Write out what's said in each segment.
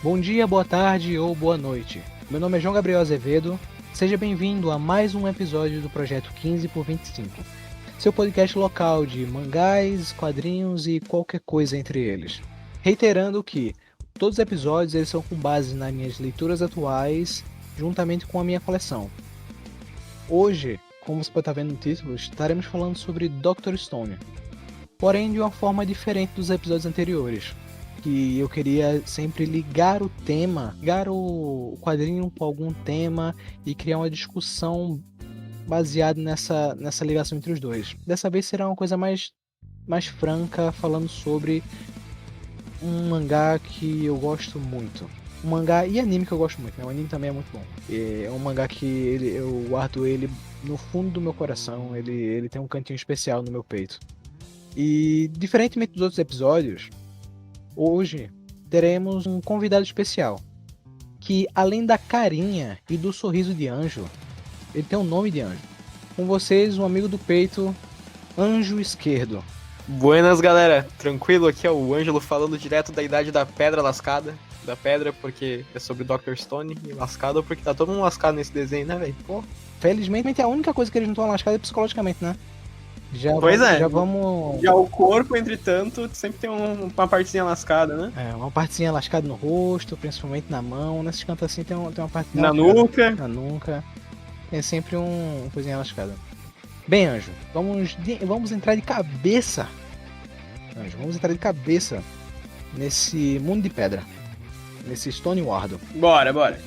Bom dia, boa tarde ou boa noite. Meu nome é João Gabriel Azevedo. Seja bem-vindo a mais um episódio do Projeto 15 por 25, seu podcast local de mangás, quadrinhos e qualquer coisa entre eles. Reiterando que todos os episódios eles são com base nas minhas leituras atuais, juntamente com a minha coleção. Hoje, como você pode estar vendo no título, estaremos falando sobre Dr. Stone, porém de uma forma diferente dos episódios anteriores. Que eu queria sempre ligar o tema, ligar o quadrinho com algum tema e criar uma discussão baseada nessa ligação entre os dois. Dessa vez será uma coisa mais franca, falando sobre um mangá que eu gosto muito. Um mangá e anime que eu gosto muito, né? O anime também é muito bom. É um mangá que eu guardo ele no fundo do meu coração, ele tem um cantinho especial no meu peito. E, diferentemente dos outros episódios, hoje teremos um convidado especial, que além da carinha e do sorriso de anjo, ele tem um nome de anjo. Com vocês, um amigo do peito, Anjo Esquerdo. Buenas, galera. Tranquilo? Aqui é o Ângelo falando direto da Idade da Pedra Lascada. Da pedra porque é sobre Dr. Stone e lascado porque tá todo mundo lascado nesse desenho, né, velho? Pô. Felizmente, a única coisa que eles não estão lascados é psicologicamente, né? Pois é. Já vamos... Já o corpo, entretanto, sempre tem uma partezinha lascada, né? É, uma partezinha lascada no rosto, principalmente na mão. Nesses cantos assim tem uma parte Na lascada. nuca. Na nuca. Tem sempre uma coisinha lascada. Bem, Anjo, vamos entrar de cabeça. Anjo, vamos entrar de cabeça nesse mundo de pedra. Nesse Stone Ward. Bora.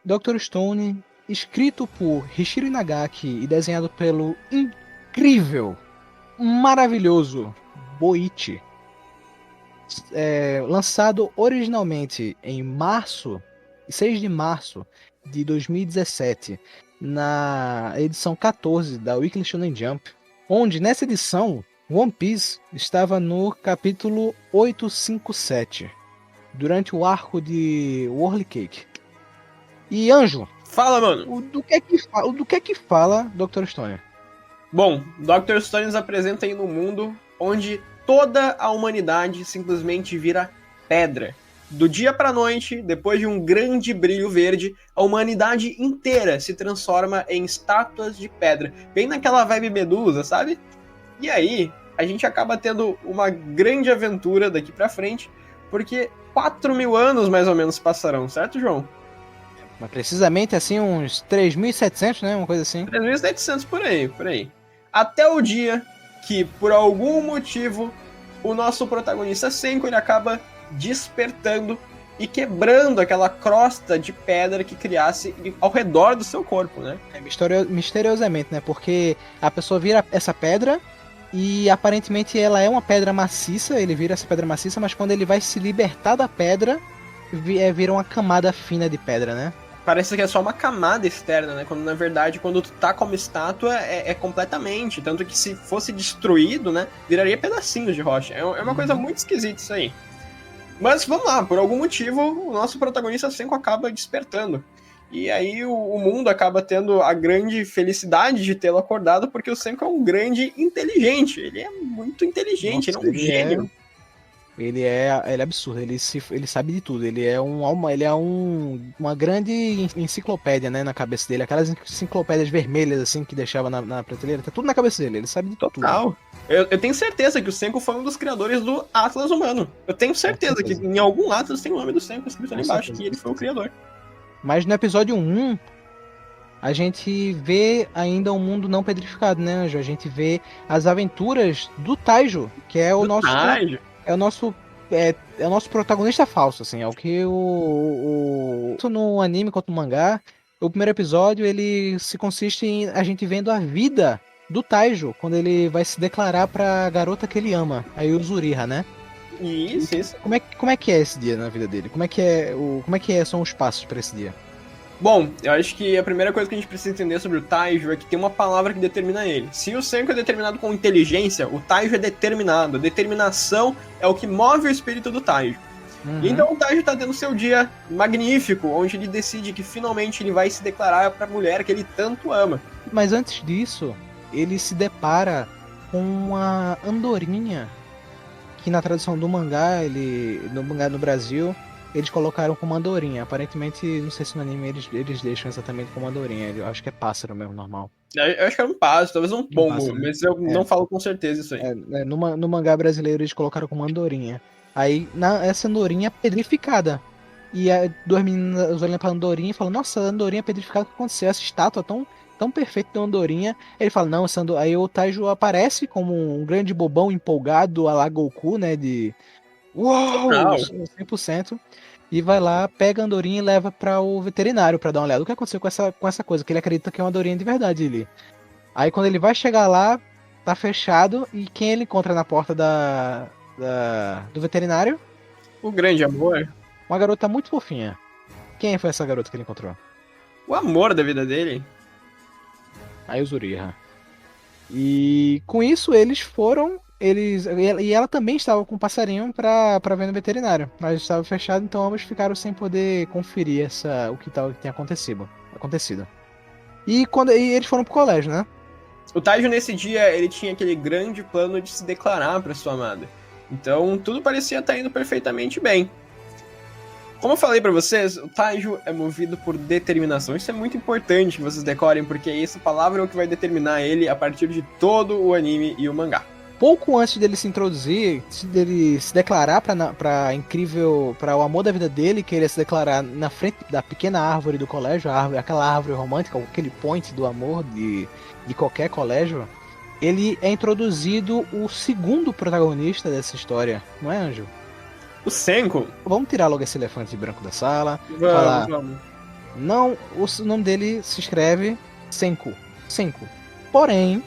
Dr. Stone, escrito por Hishiro Inagaki e desenhado pelo incrível, maravilhoso Boichi. Lançado originalmente em 6 de março de 2017, na edição 14 da Weekly Shonen Jump, onde nessa edição One Piece estava no capítulo 857, durante o arco de Whirly Cake. E Anjo, Fala, mano. do que é que fala Dr. Stone? Bom, Dr. Stone nos apresenta aí no mundo onde toda a humanidade simplesmente vira pedra. Do dia pra noite, depois de um grande brilho verde, a humanidade inteira se transforma em estátuas de pedra. Bem naquela vibe Medusa, sabe? E aí, a gente acaba tendo uma grande aventura daqui pra frente, porque 4.000 anos mais ou menos passarão, certo, João? Mas precisamente assim uns 3.700, né? Uma coisa assim. 3.700 por aí. Até o dia que, por algum motivo, o nosso protagonista Senko ele acaba despertando e quebrando aquela crosta de pedra que criasse ao redor do seu corpo, né? Misteriosamente, né? Porque a pessoa vira essa pedra e aparentemente ela é uma pedra maciça, ele vira essa pedra maciça, mas quando ele vai se libertar da pedra, vira uma camada fina de pedra, né? Parece que é só uma camada externa, né? Quando na verdade, quando tu tá como estátua, é completamente. Tanto que se fosse destruído, né? Viraria pedacinhos de rocha. É uma coisa muito esquisita isso aí. Mas vamos lá, por algum motivo, o nosso protagonista Senko acaba despertando. E aí o mundo acaba tendo a grande felicidade de tê-lo acordado, porque o Senko é um grande inteligente. Ele é muito inteligente, Nossa, ele é um gênio. Ele é absurdo, ele sabe de tudo, ele é uma grande enciclopédia, né, na cabeça dele, aquelas enciclopédias vermelhas assim que deixava na prateleira, tá tudo na cabeça dele, ele sabe de tudo. Total. Eu tenho certeza que o Senko foi um dos criadores do Atlas Humano. Eu tenho certeza que em algum Atlas tem o nome do Senko escrito ali embaixo, que ele foi o criador. Mas no episódio 1, a gente vê ainda um mundo não pedrificado, né, Anjo? A gente vê as aventuras do Taijo, que é o nosso... Taijo. É o nosso protagonista falso, assim, é o que tanto no anime quanto no mangá, o primeiro episódio ele se consiste em a gente vendo a vida do Taijo, quando ele vai se declarar pra garota que ele ama, a Yuzuriha, né? Isso. Como é que é esse dia na vida dele? Como é que são os passos pra esse dia? Bom, eu acho que a primeira coisa que a gente precisa entender sobre o Taijo é que tem uma palavra que determina ele. Se o Senko é determinado com inteligência, o Taijo é determinado. A determinação é o que move o espírito do Taijo. Uhum. Então o Taijo tá tendo seu dia magnífico, onde ele decide que finalmente ele vai se declarar pra mulher que ele tanto ama. Mas antes disso, ele se depara com uma andorinha, que na tradução do mangá, no mangá no Brasil, eles colocaram como andorinha. Aparentemente, não sei se no anime eles deixam exatamente como andorinha. Eu acho que é pássaro mesmo, normal. Eu acho que era um pássaro, talvez um pombo, pássaro, né? mas eu não falo com certeza isso aí. No mangá brasileiro eles colocaram como andorinha. Aí, essa andorinha é pedrificada. E duas meninas olhando pra andorinha e falam, nossa, a andorinha pedrificada, o que aconteceu? Essa estátua tão perfeita da andorinha. Ele fala, não, aí o Taiju aparece como um grande bobão empolgado, a la Goku, né, de uau, Total. 100%. E vai lá, pega a andorinha e leva para o veterinário para dar uma olhada. O que aconteceu com essa coisa? Que ele acredita que é uma andorinha de verdade ali. Aí quando ele vai chegar lá, tá fechado. E quem ele encontra na porta do veterinário? O grande amor. Uma garota muito fofinha. Quem foi essa garota que ele encontrou? O amor da vida dele. A Yuzuriha. E com isso eles foram. E ela também estava com um passarinho pra ver no veterinário. Mas estava fechado, então ambos ficaram sem poder conferir o que tinha acontecido. E eles foram pro colégio, né? O Taiju nesse dia, ele tinha aquele grande plano de se declarar para sua amada. Então, tudo parecia estar indo perfeitamente bem. Como eu falei para vocês, o Taiju é movido por determinação. Isso é muito importante que vocês decorem, porque essa palavra é o que vai determinar ele a partir de todo o anime e o mangá. Pouco antes dele se introduzir, dele se declarar para o amor da vida dele, que ele ia se declarar na frente da pequena árvore do colégio, aquela árvore romântica, aquele point do amor de qualquer colégio, ele é introduzido o segundo protagonista dessa história, não é, Anjo? O Senko? Vamos tirar logo esse elefante branco da sala. Vamos. Não, o nome dele se escreve Senko. Porém,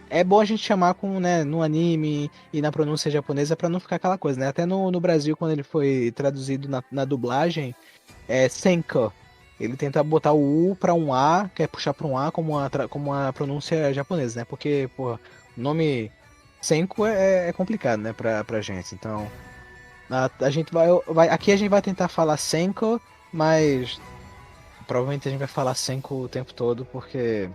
é bom a gente chamar no anime e na pronúncia japonesa pra não ficar aquela coisa, né? Até no Brasil, quando ele foi traduzido na dublagem, é Senko. Ele tenta botar o U pra um A, quer puxar pra um A como a pronúncia japonesa, né? Porque, pô, o nome Senko é complicado, né, pra gente. Então, a gente aqui a gente vai tentar falar Senko, mas provavelmente a gente vai falar Senko o tempo todo, porque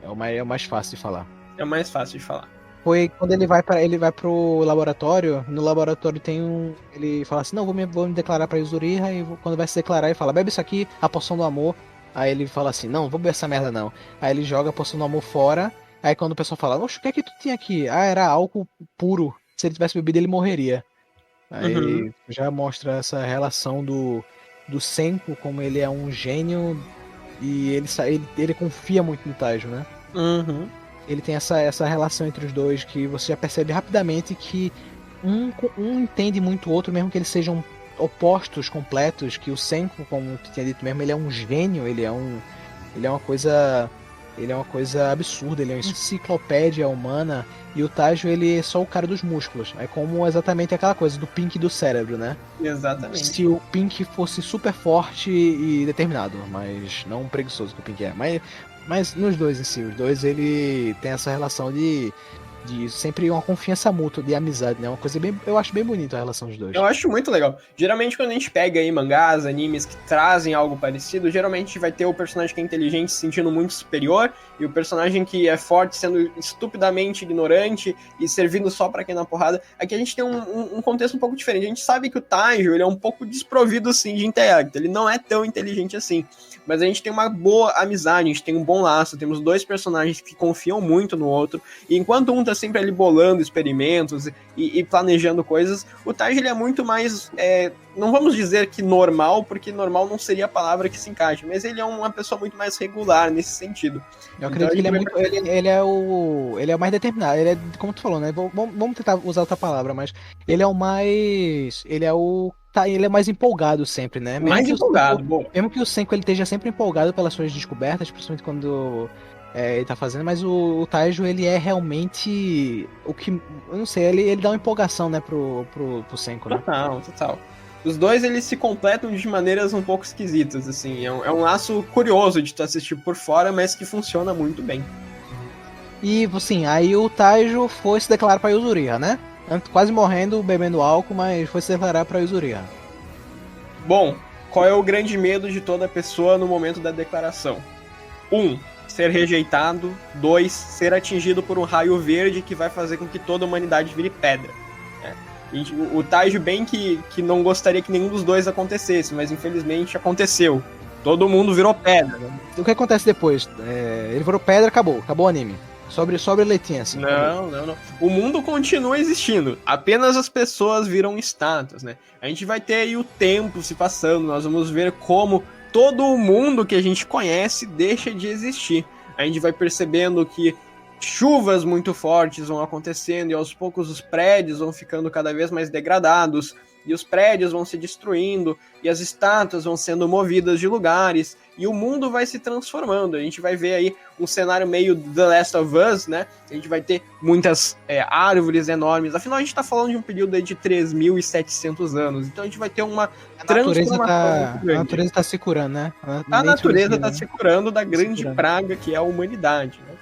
é o mais fácil de falar. É o mais fácil de falar. Foi quando ele vai pro laboratório. No laboratório ele fala assim, não, vou me declarar pra Yuzuriha. E quando vai se declarar, ele fala, bebe isso aqui, a poção do amor. Aí ele fala assim, não vou beber essa merda não. Aí ele joga a poção do amor fora. Aí quando o pessoal fala, oxe, o que é que tu tinha aqui? Ah, era álcool puro. Se ele tivesse bebido, ele morreria. Aí já mostra essa relação do Senko, como ele é um gênio. E ele confia muito no Taiju, né? Ele tem essa relação entre os dois que você já percebe rapidamente que um entende muito o outro, mesmo que eles sejam opostos completos, que o Senko, como tu tinha dito mesmo, ele é um gênio, ele é uma coisa absurda, ele é uma enciclopédia humana, e o Taiju, ele é só o cara dos músculos. É como exatamente aquela coisa do Pink do cérebro, né? Exatamente. Se o Pink fosse super forte e determinado, mas não preguiçoso que o Pink é. Mas nos dois em si, os dois, ele tem essa relação de sempre uma confiança mútua, de amizade, né? Uma coisa eu acho bem bonita a relação dos dois. Eu acho muito legal. Geralmente quando a gente pega aí mangás, animes que trazem algo parecido, geralmente vai ter o personagem que é inteligente se sentindo muito superior e o personagem que é forte sendo estupidamente ignorante e servindo só pra quem na porrada. Aqui a gente tem um contexto um pouco diferente. A gente sabe que o Taiju, ele é um pouco desprovido, sim, de intelecto. Ele não é tão inteligente assim. Mas a gente tem uma boa amizade, a gente tem um bom laço, temos dois personagens que confiam muito no outro, e enquanto um tá sempre ali bolando experimentos e planejando coisas, o Taiji, ele é muito mais, não vamos dizer que normal, porque normal não seria a palavra que se encaixa, mas ele é uma pessoa muito mais regular nesse sentido. Eu acredito que ele é o mais determinado, ele é, como tu falou, né, vamos tentar usar outra palavra, mas ele é o mais, ele é mais empolgado sempre, né? Mais empolgado, bom. Mesmo que o Senko ele esteja sempre empolgado pelas suas descobertas, principalmente quando ele tá fazendo, mas o Taiju, ele é realmente o que, eu não sei, ele dá uma empolgação, né, pro Senko, né? Total. Os dois, eles se completam de maneiras um pouco esquisitas, assim, é um laço curioso de tu assistir por fora, mas que funciona muito bem. E, assim, aí o Taiju foi se declarar pra Yuzuriha, né? Quase morrendo, bebendo álcool, mas foi se declarar pra Yuzuriha. Bom, qual é o grande medo de toda pessoa no momento da declaração? ser rejeitado. 2, ser atingido por um raio verde que vai fazer com que toda a humanidade vire pedra. O Taiju bem que não gostaria que nenhum dos dois acontecesse, mas infelizmente aconteceu. Todo mundo virou pedra. O que acontece depois? Ele virou pedra, acabou o anime. Sobre leitinho, assim. Não. O mundo continua existindo. Apenas as pessoas viram estátuas, né? A gente vai ter aí o tempo se passando. Nós vamos ver como todo o mundo que a gente conhece deixa de existir. A gente vai percebendo que chuvas muito fortes vão acontecendo e aos poucos os prédios vão ficando cada vez mais degradados e os prédios vão se destruindo e as estátuas vão sendo movidas de lugares e o mundo vai se transformando. A gente vai ver aí um cenário meio The Last of Us, né? A gente vai ter muitas árvores enormes. Afinal, a gente tá falando de um período aí de 3.700 anos. Então a gente vai ter uma transformação muito grande. A natureza tá se curando, né? A natureza tá se curando da grande praga que é a humanidade, né?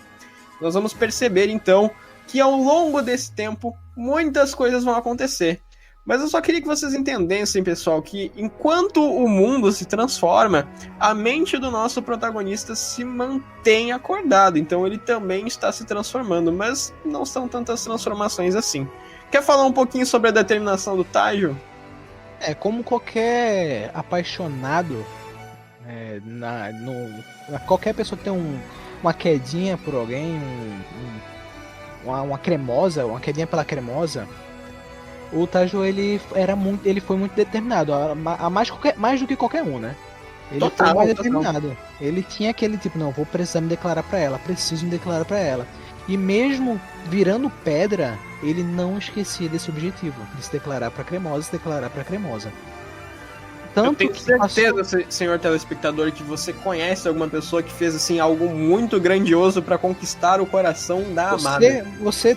Nós vamos perceber, então, que ao longo desse tempo, muitas coisas vão acontecer. Mas eu só queria que vocês entendessem, pessoal, que enquanto o mundo se transforma, a mente do nosso protagonista se mantém acordada. Então ele também está se transformando, mas não são tantas transformações assim. Quer falar um pouquinho sobre a determinação do Taiju? Como qualquer apaixonado, qualquer pessoa que tem uma quedinha por alguém, uma cremosa, uma quedinha pela cremosa, o Taiju ele foi muito determinado, mais do que qualquer um, né? Ele foi mais determinado. Ele tinha aquele tipo, não, vou precisar me declarar pra ela, preciso me declarar pra ela. E mesmo virando pedra, ele não esquecia desse objetivo, de se declarar pra cremosa. Tanto eu tenho certeza, senhor telespectador, que você conhece alguma pessoa que fez assim algo muito grandioso para conquistar o coração da amada. Você,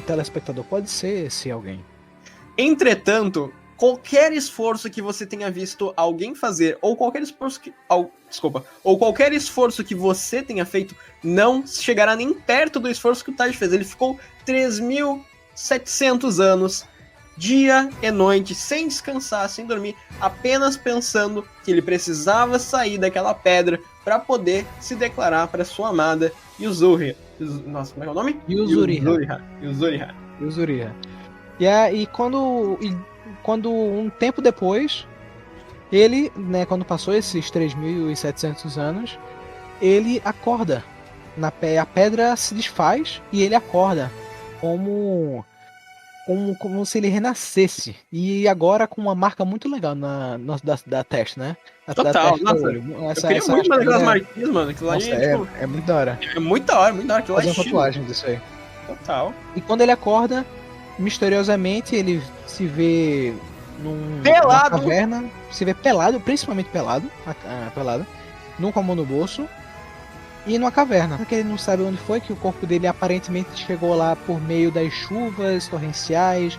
telespectador, pode ser esse alguém. Entretanto, qualquer esforço que você tenha visto alguém fazer, ou qualquer esforço que você tenha feito, não chegará nem perto do esforço que o Taiju fez. Ele ficou 3.700 anos, dia e noite, sem descansar, sem dormir, apenas pensando que ele precisava sair daquela pedra para poder se declarar para sua amada Yuzuriha. Nossa, como é o nome? Yuzuriha. E quando um tempo depois, ele, né, quando passou esses 3.700 anos, ele acorda. A pedra se desfaz e ele acorda como se ele renascesse. E agora com uma marca muito legal da testa, né? Total, nossa. Eu queria muito mais aquelas marquinhas, mano. Aquilo nossa, ali é muito da hora. É muito da hora. Aquilo fazer uma tatuagem disso aí. Total. E quando ele acorda, misteriosamente, ele se vê numa caverna, se vê pelado, principalmente pelado, num com a mão no bolso, e numa caverna. Porque ele não sabe onde foi, que o corpo dele aparentemente chegou lá por meio das chuvas torrenciais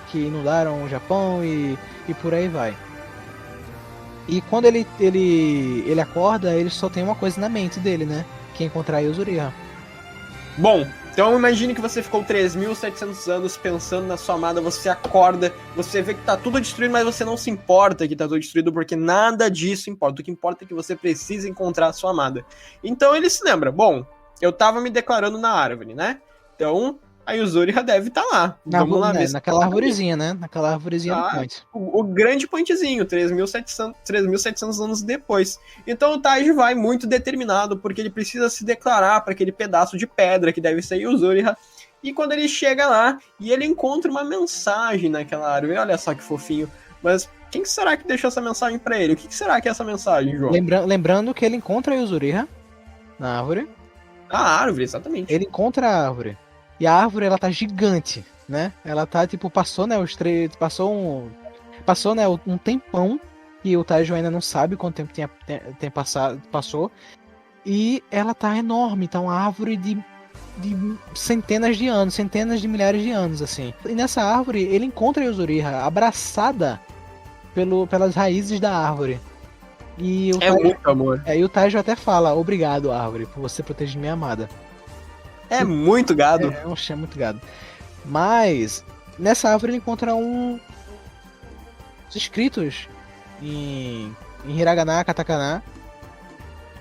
que inundaram o Japão e por aí vai. E quando ele acorda, ele só tem uma coisa na mente dele, né? Que é encontrar a Yuzuriha. Bom, então imagine que você ficou 3.700 anos pensando na sua amada, você acorda, você vê que tá tudo destruído, mas você não se importa que tá tudo destruído, porque nada disso importa. O que importa é que você precisa encontrar a sua amada. Então ele se lembra, bom, eu tava me declarando na árvore, né? Então a Yuzuriha deve estar lá. Vamos lá ver. Naquela arvorezinha, né? Naquela arvorezinha do point. O grande pointzinho, 3.700 anos depois. Então o Taiju vai muito determinado, porque ele precisa se declarar para aquele pedaço de pedra que deve ser Yuzuriha. E quando ele chega lá, e ele encontra uma mensagem naquela árvore. Olha só que fofinho. Mas quem será que deixou essa mensagem para ele? O que será que é essa mensagem, João? Lembrando que ele encontra a Yuzuriha na árvore. A árvore, exatamente. Ele encontra a árvore. E a árvore, ela tá gigante, né? Ela tá, tipo, passou um tempão, e o Taiju ainda não sabe quanto tempo passou. E ela tá enorme, tá uma árvore de centenas de anos, centenas de milhares de anos, assim. E nessa árvore, ele encontra a Yuzuriha abraçada pelas raízes da árvore. E muito amor. E o Taiju até fala, obrigado, árvore, por você proteger minha amada. É muito gado. É muito gado. Mas, nessa árvore ele encontra os escritos em hiragana, katakana,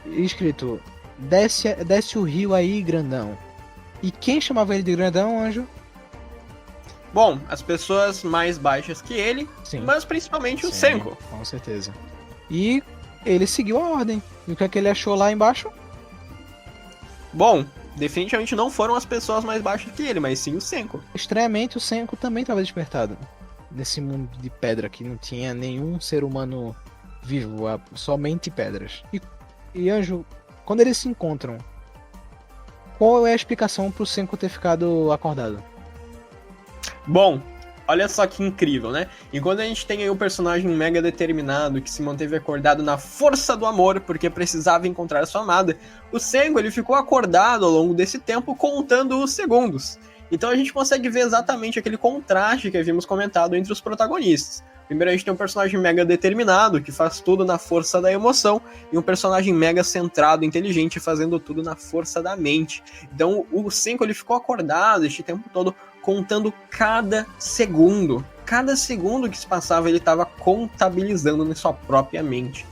escrito desce o rio aí, grandão. E quem chamava ele de grandão, Anjo? Bom, as pessoas mais baixas que ele, Sim. mas principalmente o Sim, Senko. com certeza. E ele seguiu a ordem. E o que é que ele achou lá embaixo? Bom, definitivamente não foram as pessoas mais baixas que ele, mas sim o Senko. Estranhamente, o Senko também estava despertado. Nesse mundo de pedra que não tinha nenhum ser humano vivo, somente pedras. E Anjo, quando eles se encontram, qual é a explicação pro Senko ter ficado acordado? Bom, olha só que incrível, né? E quando a gente tem aí um personagem mega determinado que se manteve acordado na força do amor porque precisava encontrar sua amada, o Sengo ele ficou acordado ao longo desse tempo contando os segundos. Então a gente consegue ver exatamente aquele contraste que havíamos comentado entre os protagonistas. Primeiro a gente tem um personagem mega determinado, que faz tudo na força da emoção, e um personagem mega centrado, inteligente, fazendo tudo na força da mente. Então o Senko ele ficou acordado este tempo todo, contando cada segundo. Cada segundo que se passava ele estava contabilizando na sua própria mente.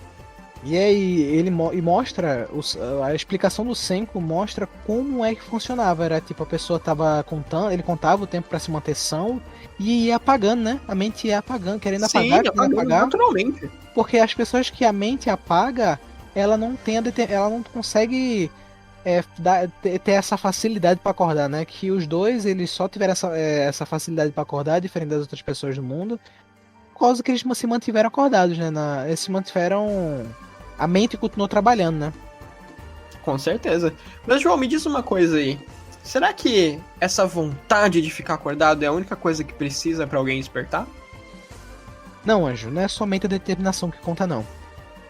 E aí ele mostra, a explicação do Senko mostra como é que funcionava. Era tipo, a pessoa tava contando, ele contava o tempo para se manter são e ia apagando, né? A mente ia apagando, querendo apagar, naturalmente. Porque as pessoas que a mente apaga, ela não tem ela não consegue ter essa facilidade para acordar, né? Que os dois, eles só tiveram essa facilidade para acordar, diferente das outras pessoas do mundo, por causa que eles se mantiveram acordados, né? Eles se mantiveram. A mente continuou trabalhando, né? Com certeza. Mas, João, me diz uma coisa aí. Será que essa vontade de ficar acordado é a única coisa que precisa para alguém despertar? Não, Anjo, não é somente a determinação que conta, não.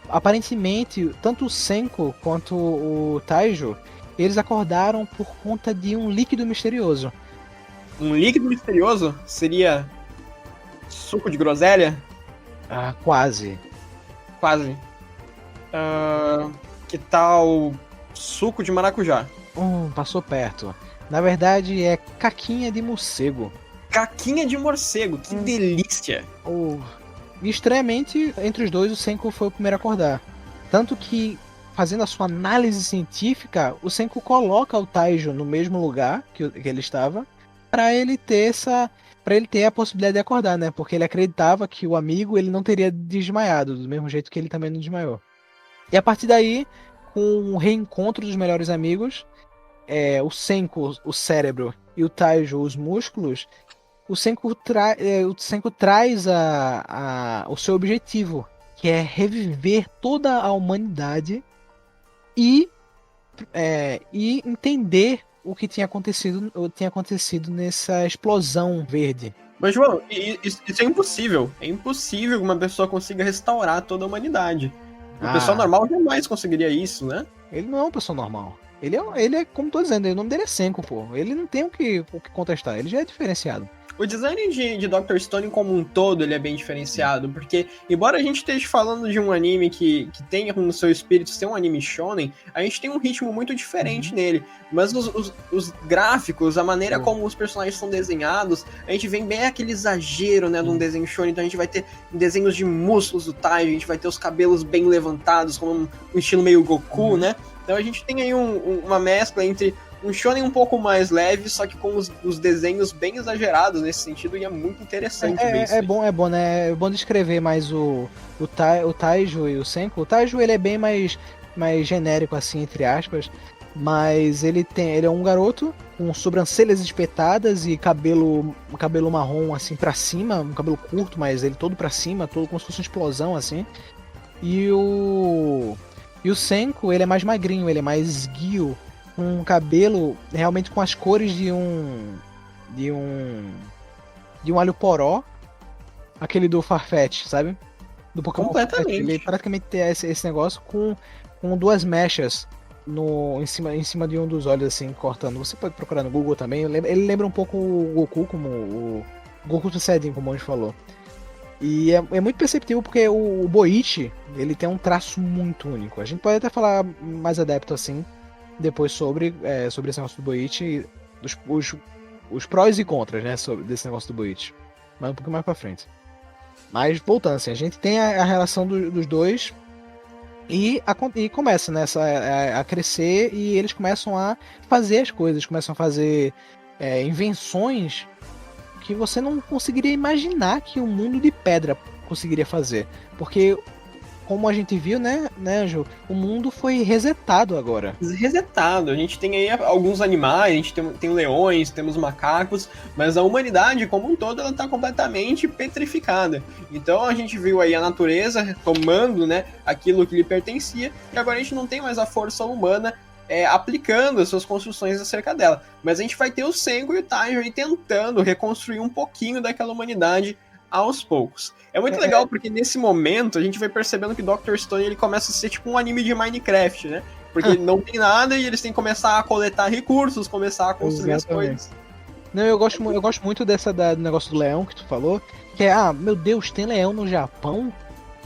Aparentemente, tanto o Senko quanto o Taijo, eles acordaram por conta de um líquido misterioso. Um líquido misterioso seria suco de groselha? Ah, quase. Quase. Que tal suco de maracujá? Passou perto. Na verdade, é caquinha de morcego. Caquinha de morcego, que delícia! E estranhamente, entre os dois, o Senko foi o primeiro a acordar. Tanto que, fazendo a sua análise científica, o Senko coloca o Taijo no mesmo lugar que ele estava, para ele ter a possibilidade de acordar, né? Porque ele acreditava que o amigo ele não teria desmaiado, do mesmo jeito que ele também não desmaiou. E a partir daí, com o reencontro dos melhores amigos, o Senko, o cérebro, e o Taijo, os músculos, o Senko traz o seu objetivo, que é reviver toda a humanidade e entender o que tinha acontecido nessa explosão verde. Mas, João, isso é impossível. É impossível que uma pessoa consiga restaurar toda a humanidade. Uma pessoa normal jamais conseguiria isso, né? Ele não é uma pessoa normal. Ele é, como tô dizendo, o nome dele é Senko, pô. Ele não tem o que contestar, ele já é diferenciado. O design de Dr. Stone como um todo, ele é bem diferenciado, porque, embora a gente esteja falando de um anime que tenha no seu espírito ser um anime shonen, a gente tem um ritmo muito diferente nele, mas os gráficos, a maneira como os personagens são desenhados, a gente vê bem aquele exagero, né, de um desenho shonen, então a gente vai ter desenhos de músculos do Tai, a gente vai ter os cabelos bem levantados, com um estilo meio Goku, né, então a gente tem aí uma mescla entre um shonen um pouco mais leve, só que com os desenhos bem exagerados nesse sentido, e é muito interessante ver isso. É bom, né? É bom descrever mais o Taijo e o Senko. O Taijo ele é bem mais genérico, assim, entre aspas, mas ele é um garoto com sobrancelhas espetadas e cabelo marrom, assim, pra cima, um cabelo curto, mas ele todo pra cima, todo como se fosse uma explosão, assim. E o Senko, ele é mais magrinho, ele é mais esguio, um cabelo realmente com as cores de um alho poró, aquele do Farfetch, sabe? Do Pokémon Completamente. Farfetch. Ele praticamente tem esse negócio com duas mechas em cima de um dos olhos, assim, cortando. Você pode procurar no Google também. Ele lembra um pouco o Goku, como o Goku do Saiyajin, como a gente falou. E é muito perceptível porque o Boichi, ele tem um traço muito único. A gente pode até falar mais adepto assim depois sobre esse negócio do Boichi, os prós e contras, né, desse negócio do Boichi. Mas um pouco mais pra frente. Mas voltando assim, a gente tem a relação dos dois E começa, né, a crescer e eles começam a fazer as coisas, começam a fazer invenções que você não conseguiria imaginar que um mundo de pedra conseguiria fazer. Porque, como a gente viu, né, Anjo, o mundo foi resetado agora. Resetado. A gente tem aí alguns animais, a gente tem leões, temos macacos, mas a humanidade como um todo ela está completamente petrificada. Então a gente viu aí a natureza tomando, né, aquilo que lhe pertencia, e agora a gente não tem mais a força humana aplicando as suas construções acerca dela. Mas a gente vai ter o Sengoku e o Taijo aí tentando reconstruir um pouquinho daquela humanidade aos poucos. É muito legal porque nesse momento a gente vai percebendo que Dr. Stone ele começa a ser tipo um anime de Minecraft, né? Porque não tem nada e eles têm que começar a coletar recursos, começar a construir as coisas. Não, eu gosto muito do negócio do leão que tu falou, que meu Deus, tem leão no Japão?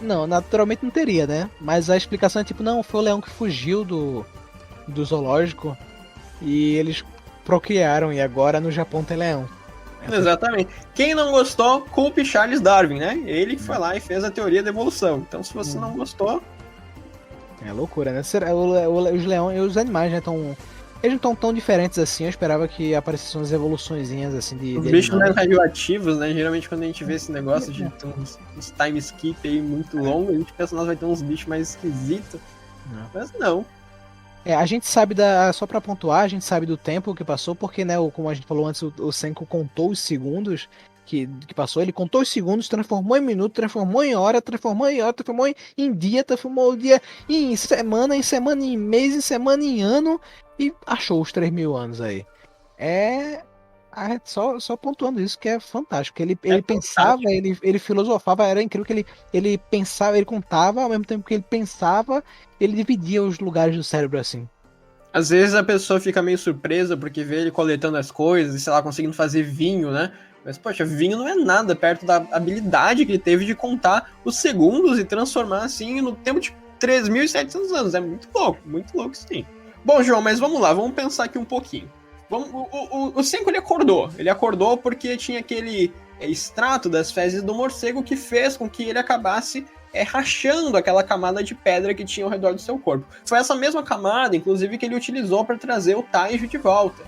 Não, naturalmente não teria, né? Mas a explicação é tipo, não, foi o leão que fugiu do zoológico e eles procriaram e agora no Japão tem leão. Exatamente. Quem não gostou, culpe Charles Darwin, né? Ele que foi lá e fez a teoria da evolução. Então, se você não gostou... É loucura, né? Os leões e os animais, né, eles não estão tão diferentes assim. Eu esperava que aparecessem umas evoluçõezinhas assim de bichos mais radioativos, né? Geralmente quando a gente vê esse negócio de ter uns time skip aí muito longo, a gente pensa que vai ter uns bichos mais esquisitos. Mas não. A gente sabe só pra pontuar, a gente sabe do tempo que passou, porque, né, como a gente falou antes, o Senko contou os segundos que passou, ele contou os segundos, transformou em minuto, transformou em hora, transformou em dia, transformou o dia em semana, em mês, em semana, em ano, e achou os 3.000 anos aí. Só pontuando isso, que é fantástico. Ele pensava, ele filosofava, era incrível que ele pensava, ele contava, ao mesmo tempo que ele pensava, ele dividia os lugares do cérebro assim. Às vezes a pessoa fica meio surpresa porque vê ele coletando as coisas e, sei lá, conseguindo fazer vinho, né? Mas, poxa, vinho não é nada perto da habilidade que ele teve de contar os segundos e transformar, assim, no tempo de 3.700 anos. É muito louco sim. Bom, João, mas vamos lá, vamos pensar aqui um pouquinho. O Senko, ele acordou porque tinha aquele extrato das fezes do morcego que fez com que ele acabasse rachando aquela camada de pedra que tinha ao redor do seu corpo. Foi essa mesma camada, inclusive, que ele utilizou para trazer o Taijo de volta.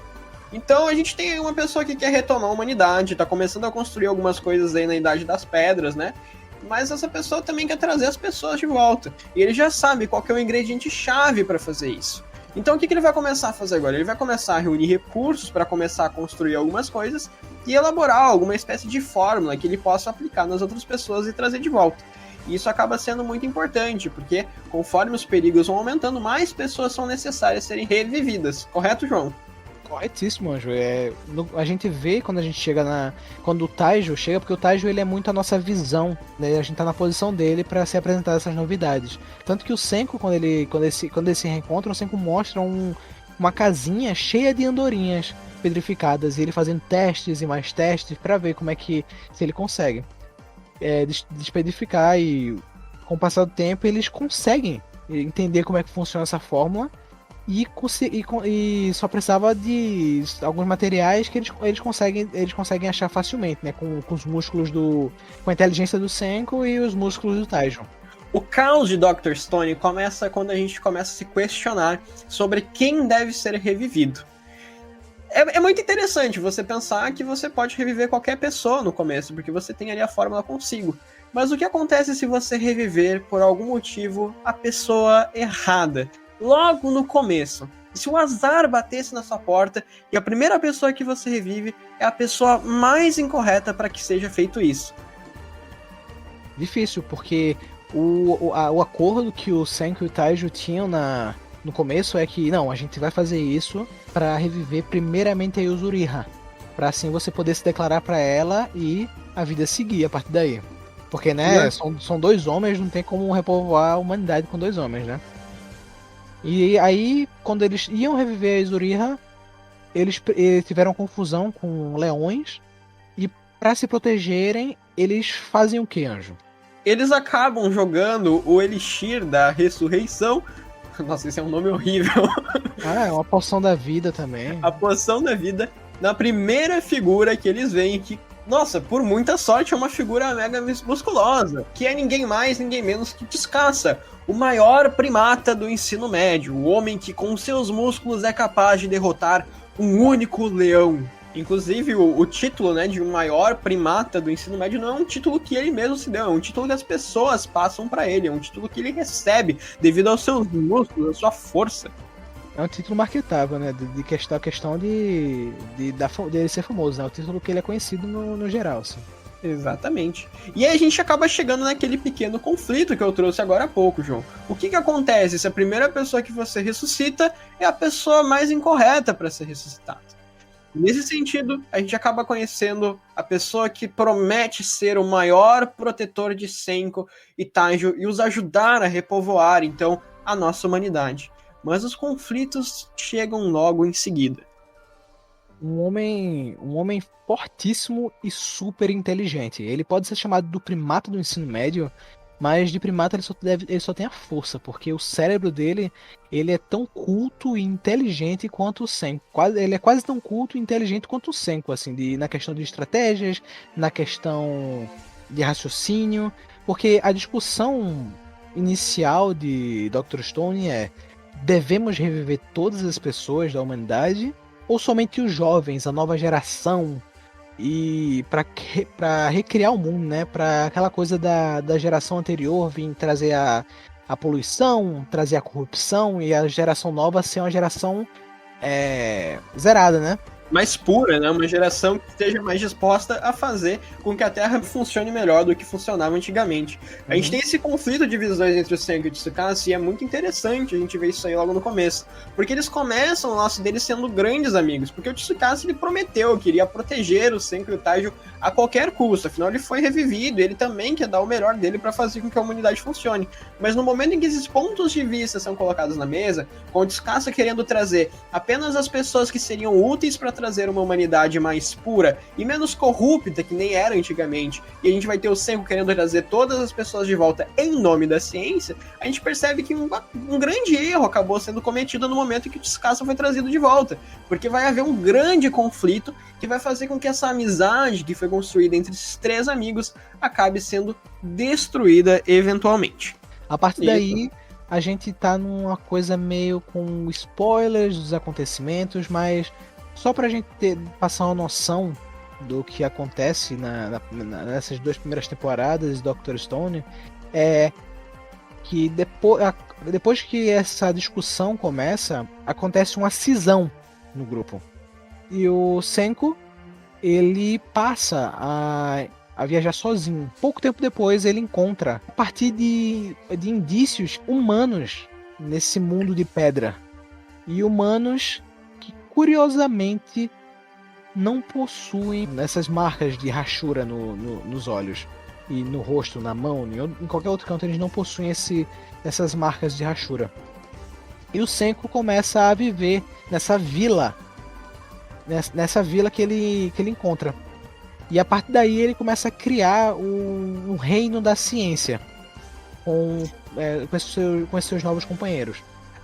Então a gente tem uma pessoa que quer retomar a humanidade, tá começando a construir algumas coisas aí na Idade das Pedras, né? Mas essa pessoa também quer trazer as pessoas de volta. E ele já sabe qual que é o ingrediente-chave para fazer isso. Então o que ele vai começar a fazer agora? Ele vai começar a reunir recursos para começar a construir algumas coisas e elaborar alguma espécie de fórmula que ele possa aplicar nas outras pessoas e trazer de volta. E isso acaba sendo muito importante, porque conforme os perigos vão aumentando, mais pessoas são necessárias serem revividas. Correto, João? Corretíssimo, Anjo. A gente vê quando a gente chega quando o Taijo chega, porque o Taijo ele é muito a nossa visão, né? A gente tá na posição dele para se apresentar essas novidades. Tanto que o Senko, quando eles se reencontram, o Senko mostra uma casinha cheia de andorinhas petrificadas, e ele fazendo testes e mais testes para ver se ele consegue despedificar, e com o passar do tempo eles conseguem entender como é que funciona essa fórmula. E só precisava de alguns materiais que eles conseguem achar facilmente, né? Com os músculos com a inteligência do Senko e os músculos do Taijo. O caos de Dr. Stone começa quando a gente começa a se questionar sobre quem deve ser revivido. É muito interessante você pensar que você pode reviver qualquer pessoa no começo, porque você tem ali a fórmula consigo. Mas o que acontece se você reviver, por algum motivo, a pessoa errada? Logo no começo. Se o azar batesse na sua porta e a primeira pessoa que você revive é a pessoa mais incorreta para que seja feito isso. Difícil, porque o acordo que o Senko e o Taijo tinham no começo é que, não, a gente vai fazer isso para reviver primeiramente a Yuzuriha, para assim você poder se declarar para ela e a vida seguir a partir daí. Porque, né, são dois homens, não tem como repovoar a humanidade com dois homens, né? E aí, quando eles iam reviver a Yuzuriha, eles tiveram confusão com leões, e para se protegerem, eles fazem o que, Anjo? Eles acabam jogando o Elixir da Ressurreição. Nossa, esse é um nome horrível. É uma poção da vida também. A poção da vida na primeira figura que eles veem, que Nossa, por muita sorte é uma figura mega musculosa, que é ninguém mais, ninguém menos que Tsukasa, o maior primata do ensino médio, o homem que com seus músculos é capaz de derrotar um único leão. Inclusive, o título, né, de um maior primata do ensino médio não é um título que ele mesmo se deu, é um título que as pessoas passam pra ele, é um título que ele recebe devido aos seus músculos, à sua força. É um título marketável, né? De questão dele ser famoso, né? É o título que ele é conhecido no geral, assim. Exatamente. E aí a gente acaba chegando naquele pequeno conflito que eu trouxe agora há pouco, João. O que acontece se a primeira pessoa que você ressuscita é a pessoa mais incorreta para ser ressuscitada? Nesse sentido, a gente acaba conhecendo a pessoa que promete ser o maior protetor de Senko e Taijo e os ajudar a repovoar, então, a nossa humanidade. Mas os conflitos chegam logo em seguida. Um homem fortíssimo e super inteligente. Ele pode ser chamado do primata do ensino médio, mas de primata ele só tem a força, porque o cérebro dele ele é tão culto e inteligente quanto o Senko. Ele é quase tão culto e inteligente quanto o Senko, assim, na questão de estratégias, na questão de raciocínio, porque a discussão inicial de Dr. Stone é: devemos reviver todas as pessoas da humanidade ou somente os jovens, a nova geração, e para recriar o mundo, né? Para aquela coisa da geração anterior vir trazer a poluição, trazer a corrupção e a geração nova ser uma geração zerada, né? Mais pura, né? Uma geração que esteja mais disposta a fazer com que a Terra funcione melhor do que funcionava antigamente. A gente tem esse conflito de visões entre o Senko e o Tsukasa e é muito interessante a gente ver isso aí logo no começo. Porque eles começam o laço deles sendo grandes amigos, porque o Tsukasa ele prometeu que iria proteger o Senko e o Taijo a qualquer custo, afinal ele foi revivido, ele também quer dar o melhor dele para fazer com que a humanidade funcione. Mas no momento em que esses pontos de vista são colocados na mesa, com o Tsukasa querendo trazer apenas as pessoas que seriam úteis para trazer uma humanidade mais pura e menos corrupta, que nem era antigamente, e a gente vai ter o Senko querendo trazer todas as pessoas de volta em nome da ciência, a gente percebe que um grande erro acabou sendo cometido no momento em que o Tsukasa foi trazido de volta, porque vai haver um grande conflito que vai fazer com que essa amizade que foi construída entre esses três amigos acabe sendo destruída eventualmente. A partir daí, a gente tá numa coisa meio com spoilers dos acontecimentos, mas só pra gente passar uma noção do que acontece nessas duas primeiras temporadas de Dr. Stone, é que depois que essa discussão começa, acontece uma cisão no grupo. E o Senko, ele passa a viajar sozinho. Pouco tempo depois ele encontra, a partir de indícios humanos nesse mundo de pedra. E humanos que, curiosamente, não possuem essas marcas de rachura nos olhos. E no rosto, na mão, em qualquer outro canto, eles não possuem essas marcas de rachura. E o Senko começa a viver nessa vila que ele encontra. E a partir daí ele começa a criar um reino da ciência com esses seus novos companheiros.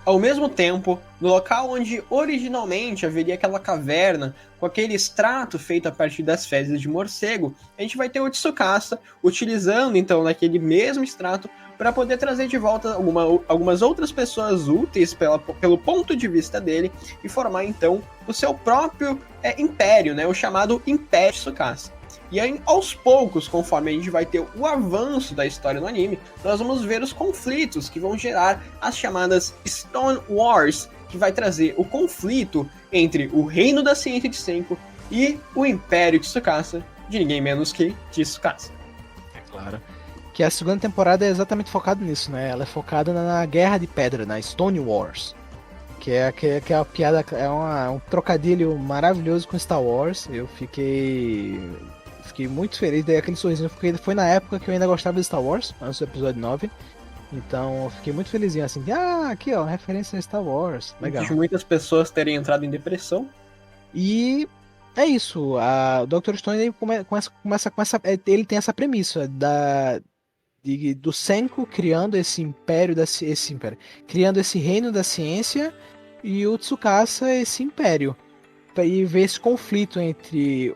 Ao mesmo tempo, no local onde originalmente haveria aquela caverna com aquele extrato feito a partir das fezes de morcego, a gente vai ter o Tsukasa utilizando então naquele mesmo extrato para poder trazer de volta algumas outras pessoas úteis pelo ponto de vista dele e formar então o seu próprio império, né, o chamado Império Tsukasa. E aí, aos poucos, conforme a gente vai ter o avanço da história no anime, nós vamos ver os conflitos que vão gerar as chamadas Stone Wars, que vai trazer o conflito entre o reino da ciência de Senko e o Império de Tsukasa, de ninguém menos que Tsukasa. É claro. Que a segunda temporada é exatamente focada nisso, né? Ela é focada na Guerra de Pedra, na Stone Wars. Que é a piada, um trocadilho maravilhoso com Star Wars. Eu fiquei muito feliz, daí aquele sorrisinho, porque foi na época que eu ainda gostava de Star Wars, antes do episódio 9. Então eu fiquei muito felizinho assim, aqui ó, referência a Star Wars. Legal. De muitas pessoas terem entrado em depressão. E é isso, o Dr. Stone ele começa com essa. Ele tem essa premissa do Senko criando esse império, criando esse reino da ciência, e o Tsukasa esse império. E ver esse conflito entre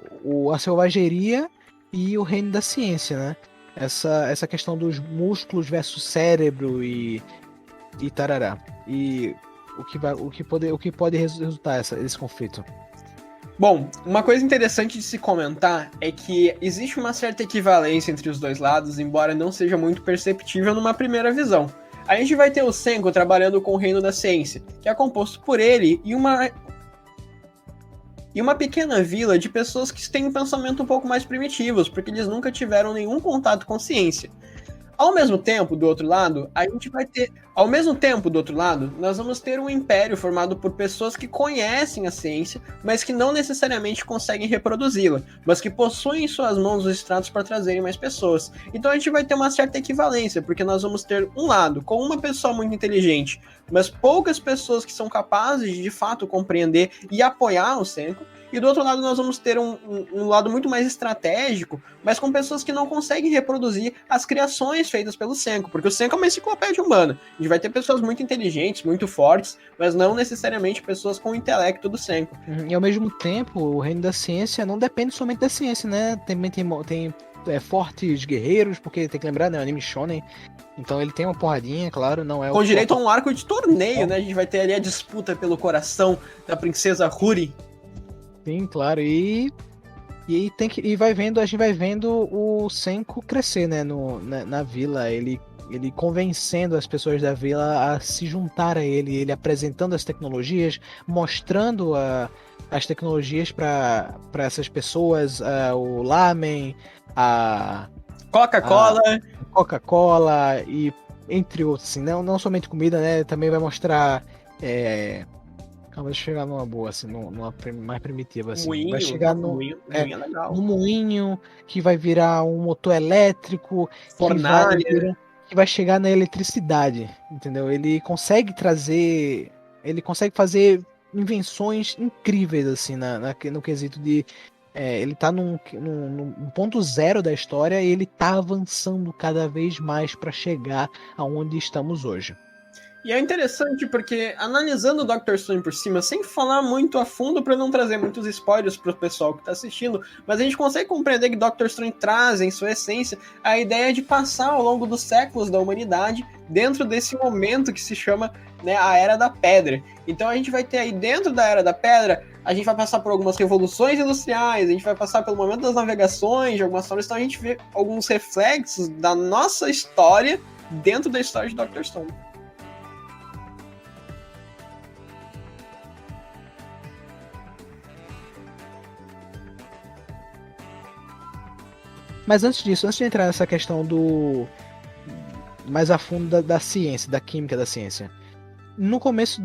a selvageria e o reino da ciência, né? Essa questão dos músculos versus cérebro e tarará. E o que pode resultar esse conflito? Bom, uma coisa interessante de se comentar é que existe uma certa equivalência entre os dois lados, embora não seja muito perceptível numa primeira visão. A gente vai ter o Senko trabalhando com o reino da ciência, que é composto por ele e uma pequena vila de pessoas que têm um pensamento um pouco mais primitivos, porque eles nunca tiveram nenhum contato com ciência. Ao mesmo tempo, do outro lado, nós vamos ter um império formado por pessoas que conhecem a ciência, mas que não necessariamente conseguem reproduzi-la, mas que possuem em suas mãos os extratos para trazerem mais pessoas. Então a gente vai ter uma certa equivalência, porque nós vamos ter um lado com uma pessoa muito inteligente, mas poucas pessoas que são capazes de fato compreender e apoiar o Senko, e do outro lado nós vamos ter um lado muito mais estratégico, mas com pessoas que não conseguem reproduzir as criações feitas pelo Senko, porque o Senko é uma enciclopédia humana. A gente vai ter pessoas muito inteligentes, muito fortes, mas não necessariamente pessoas com o intelecto do Senko. E ao mesmo tempo, o reino da ciência não depende somente da ciência, né? Também tem fortes guerreiros, porque tem que lembrar, né? O anime shonen. Então ele tem uma porradinha, claro, não é com direito a um arco de torneio, né? A gente vai ter ali a disputa pelo coração da princesa Ruri. Sim, claro. E a gente vai vendo o Senko crescer, né, na vila, ele convencendo as pessoas da vila a se juntar a ele apresentando as tecnologias, mostrando as tecnologias para essas pessoas, o lamen, a Coca-Cola e entre outros, assim, não somente comida, né, também vai mostrar Calma, deixa eu chegar numa boa, assim, numa mais primitiva, assim. Moinho, vai chegar moinho é legal. no moinho, que vai virar um motor elétrico, fornalha, que vai chegar na eletricidade, entendeu? Ele consegue fazer invenções incríveis, assim, no quesito de... ele tá num ponto zero da história e ele tá avançando cada vez mais para chegar aonde estamos hoje. E é interessante porque, analisando o Dr. Stone por cima, sem falar muito a fundo para não trazer muitos spoilers para o pessoal que está assistindo, mas a gente consegue compreender que Dr. Stone traz, em sua essência, a ideia de passar ao longo dos séculos da humanidade dentro desse momento que se chama, né, a Era da Pedra. Então a gente vai ter aí, dentro da Era da Pedra, a gente vai passar por algumas revoluções industriais, a gente vai passar pelo momento das navegações, de algumas formas, então a gente vê alguns reflexos da nossa história dentro da história de Dr. Stone. Mas antes de entrar nessa questão do mais a fundo da ciência, da química da ciência, no começo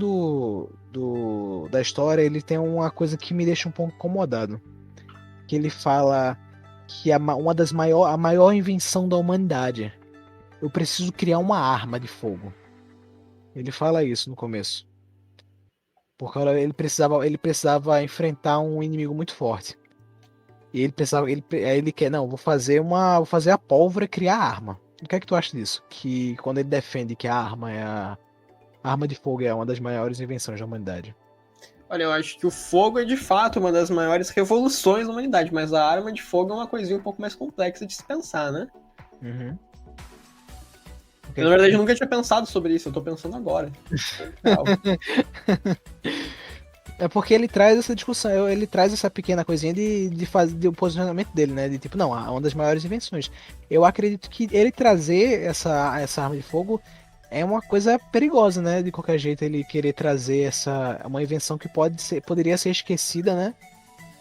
da história ele tem uma coisa que me deixa um pouco incomodado, que ele fala que a maior invenção da humanidade, eu preciso criar uma arma de fogo. Ele fala isso no começo, porque ele precisava enfrentar um inimigo muito forte. E aí ele quer, não, vou fazer a pólvora e criar a arma. O que é que tu acha disso? Que quando ele defende que a arma de fogo é uma das maiores invenções da humanidade. Olha, eu acho que o fogo é de fato uma das maiores revoluções da humanidade, mas a arma de fogo é uma coisinha um pouco mais complexa de se pensar, né? Uhum. Na verdade, eu nunca tinha pensado sobre isso, eu tô pensando agora. É porque ele traz essa discussão, ele traz essa pequena coisinha de fazer o posicionamento dele, né? De tipo, não, é uma das maiores invenções. Eu acredito que ele trazer essa arma de fogo é uma coisa perigosa, né? De qualquer jeito, ele querer trazer uma invenção que poderia ser esquecida, né?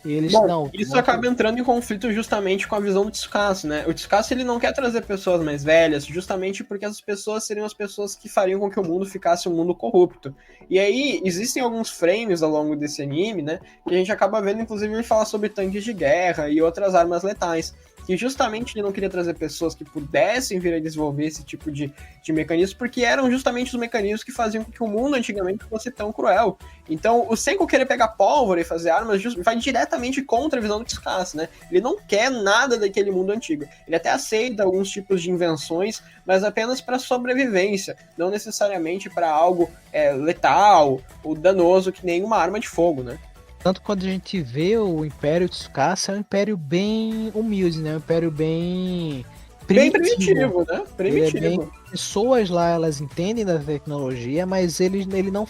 E eles isso acaba entrando em conflito justamente com a visão do Tsukasa, né? O Tsukasa, ele não quer trazer pessoas mais velhas, justamente porque essas pessoas seriam as pessoas que fariam com que o mundo ficasse um mundo corrupto. E aí, existem alguns frames ao longo desse anime, né? Que a gente acaba vendo, inclusive, ele falar sobre tanques de guerra e outras armas letais. Que justamente ele não queria trazer pessoas que pudessem vir a desenvolver esse tipo de mecanismo, porque eram justamente os mecanismos que faziam com que o mundo antigamente fosse tão cruel. Então, o Senko querer pegar pólvora e fazer armas vai diretamente contra a visão do Tsukasa, né? Ele não quer nada daquele mundo antigo. Ele até aceita alguns tipos de invenções, mas apenas para sobrevivência, não necessariamente para algo letal ou danoso, que nem uma arma de fogo, né? Tanto quando a gente vê o Império Tsukasa, é um império bem humilde, né? Um império bem Bem primitivo. primitivo, né? Ele é bem. Primitivo. Pessoas lá, elas entendem da tecnologia, mas eles não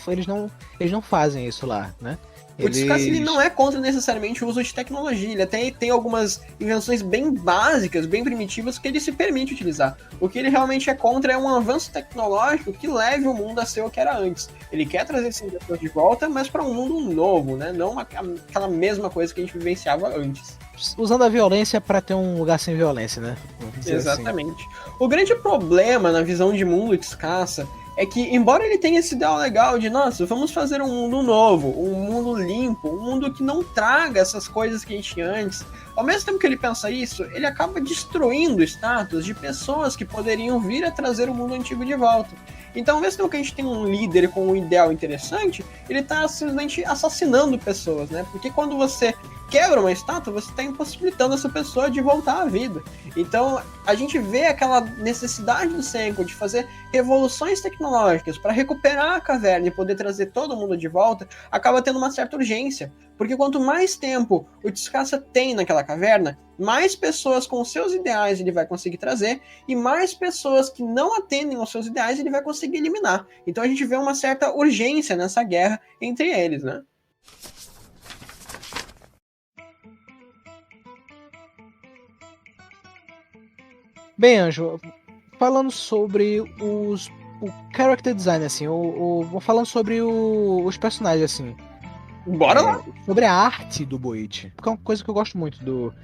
fazem isso lá, né? O Tsukasa, ele Eles. não é contra necessariamente o uso de tecnologia, ele até tem algumas invenções bem básicas, bem primitivas, que ele se permite utilizar. O que ele realmente é contra é um avanço tecnológico que leve o mundo a ser o que era antes. Ele quer trazer esse inventor de volta, mas para um mundo novo, né? Não aquela mesma coisa que a gente vivenciava antes. Usando a violência para ter um lugar sem violência, né? Vamos dizer Exatamente. O grande problema na visão de mundo de Tsukasa é que, embora ele tenha esse ideal legal de, nossa, vamos fazer um mundo novo, um mundo limpo, um mundo que não traga essas coisas que a gente tinha antes, ao mesmo tempo que ele pensa isso, ele acaba destruindo status de pessoas que poderiam vir a trazer o mundo antigo de volta. Então, ao mesmo tempo que a gente tem um líder com um ideal interessante, ele está simplesmente assassinando pessoas, né? Porque quando você quebra uma estátua, você está impossibilitando essa pessoa de voltar à vida. Então, a gente vê aquela necessidade do Senko de fazer revoluções tecnológicas para recuperar a caverna e poder trazer todo mundo de volta, acaba tendo uma certa urgência. Porque quanto mais tempo o Tsukasa tem naquela caverna, mais pessoas com seus ideais ele vai conseguir trazer, e mais pessoas que não atendem aos seus ideais ele vai conseguir eliminar. Então a gente vê uma certa urgência nessa guerra entre eles, né? Bem, Anjo, falando sobre o character design, assim, falando sobre os personagens, assim. Bora lá! Sobre a arte do Boichi. Porque é uma coisa que eu gosto muito do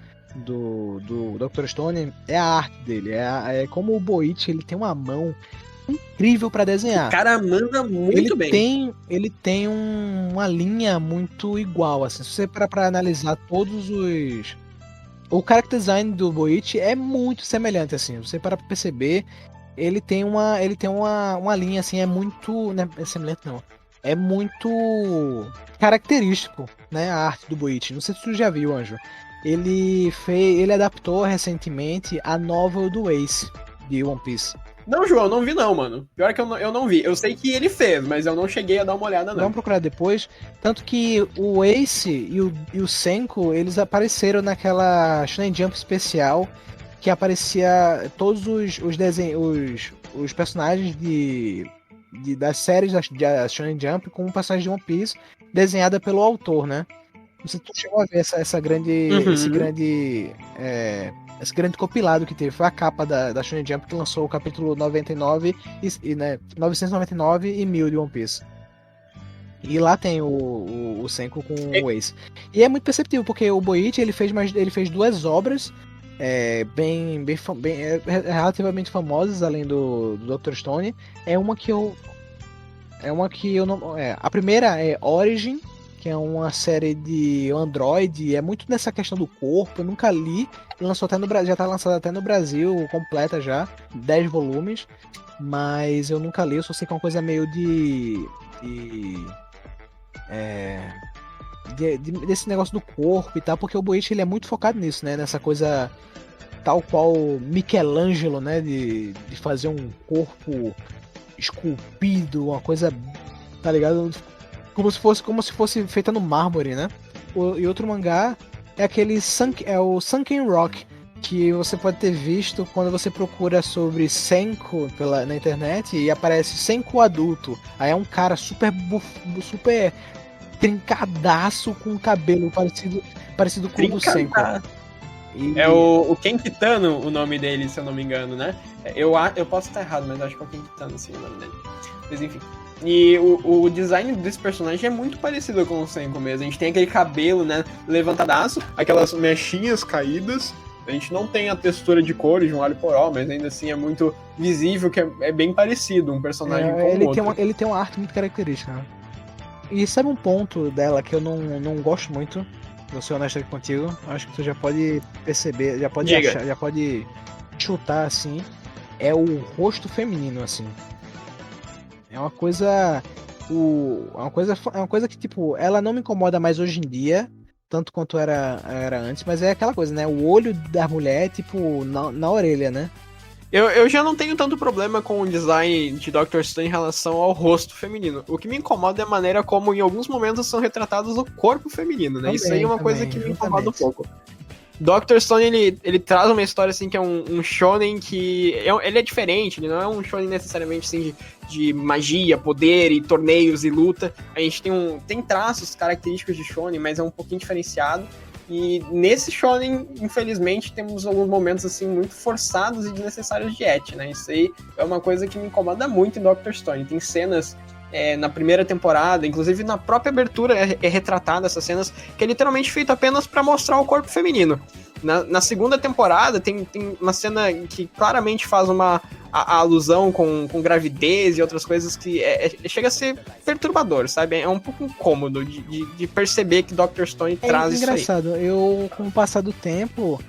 Dr. Stone é a arte dele. É como o Boichi, ele tem uma mão incrível para desenhar. O cara manda muito bem. Ele tem uma linha muito igual, assim. Se você parar pra analisar todos os... O character design do Boichi é muito semelhante, assim. Você parar pra perceber, ele tem uma linha, assim, é muito... Não é semelhante, não. É muito característico, né, a arte do Boichi. Não sei se tu já viu, Anjo. Ele adaptou recentemente a novel do Ace, de One Piece. Não, João, não vi não, mano. Pior que eu não vi. Eu sei que ele fez, mas eu não cheguei a dar uma olhada, não. Vamos procurar depois. Tanto que o Ace e o Senko, eles apareceram naquela Shonen Jump especial que aparecia todos os desenhos, os personagens das séries da Shonen Jump com personagens de One Piece desenhada pelo autor, né? Não sei se tu chegou a ver esse grande compilado que teve. Foi a capa da Shonen Jump que lançou o capítulo 99 né, 999 e 1000 de One Piece. E lá tem o Senko com o Ace. E é muito perceptível, porque o Boichi ele fez duas obras relativamente famosas, além do Dr. Stone. É uma que eu não... a primeira é Origin, que é uma série de Android, é muito nessa questão do corpo, eu nunca li, lançou até no Brasil, já tá lançada até no Brasil, completa já, 10 volumes, mas eu nunca li, eu só sei que é uma coisa meio desse negócio do corpo e tal, porque o Boichi ele é muito focado nisso, né, nessa coisa tal qual Michelangelo, né, de fazer um corpo esculpido, uma coisa, tá ligado? Como se fosse feita no mármore, né? E outro mangá é o Sunken Rock, que você pode ter visto quando você procura sobre Senko na internet e aparece Senko adulto. Aí é um cara super trincadaço com cabelo parecido com o do Senko. É o Ken Kitano o nome dele, se eu não me engano, né? Eu posso estar errado, mas acho que é o Ken Kitano, sim, o nome dele. Mas enfim. E o design desse personagem é muito parecido com o Senko mesmo. A gente tem aquele cabelo, né, levantadaço, aquelas mechinhas caídas. A gente não tem a textura de cores de um alho poró, mas ainda assim é muito visível que é bem parecido um personagem com o outro. Ele tem uma arte muito característica, né? E sabe um ponto dela que eu não gosto muito? Vou ser honesto aqui contigo. Acho que tu já pode perceber, já pode achar, já pode chutar assim. É o rosto feminino, assim. É uma coisa. É uma coisa que, tipo, ela não me incomoda mais hoje em dia, tanto quanto era antes, mas é aquela coisa, né? O olho da mulher, tipo, na orelha, né? Eu já não tenho tanto problema com o design de Dr. Stone em relação ao rosto feminino. O que me incomoda é a maneira como em alguns momentos são retratados o corpo feminino, né? Isso aí é uma coisa que me incomoda um pouco. Dr. Stone, ele traz uma história, assim, que é um shonen que... ele é diferente, ele não é um shonen necessariamente, assim, de magia, poder e torneios e luta. A gente tem traços característicos de shonen, mas é um pouquinho diferenciado. E nesse shonen, infelizmente, temos alguns momentos, assim, muito forçados e desnecessários de ecchi, né? Isso aí é uma coisa que me incomoda muito em Dr. Stone. Tem cenas... na primeira temporada, inclusive na própria abertura é retratada essas cenas, que é literalmente feito apenas para mostrar o corpo feminino. Na segunda temporada tem uma cena que claramente faz a alusão com gravidez e outras coisas que chega a ser perturbador, sabe? É um pouco incômodo de perceber que Dr. Stone traz isso aí. É engraçado, com o passar do tempo,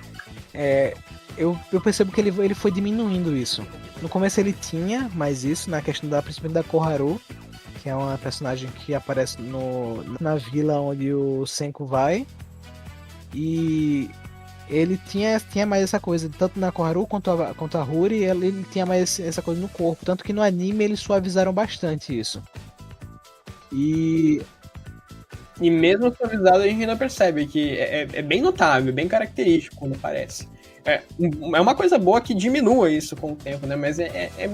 eu percebo que ele foi diminuindo isso. No começo ele tinha mais isso, na questão principalmente da Koharu, que é uma personagem que aparece na vila onde o Senku vai. E ele tinha mais essa coisa, tanto na Koharu quanto a Huri, ele tinha mais essa coisa no corpo. Tanto que no anime eles suavizaram bastante isso. E mesmo suavizado a gente ainda percebe que é bem notável, bem característico quando aparece. É uma coisa boa que diminua isso com o tempo, né? Mas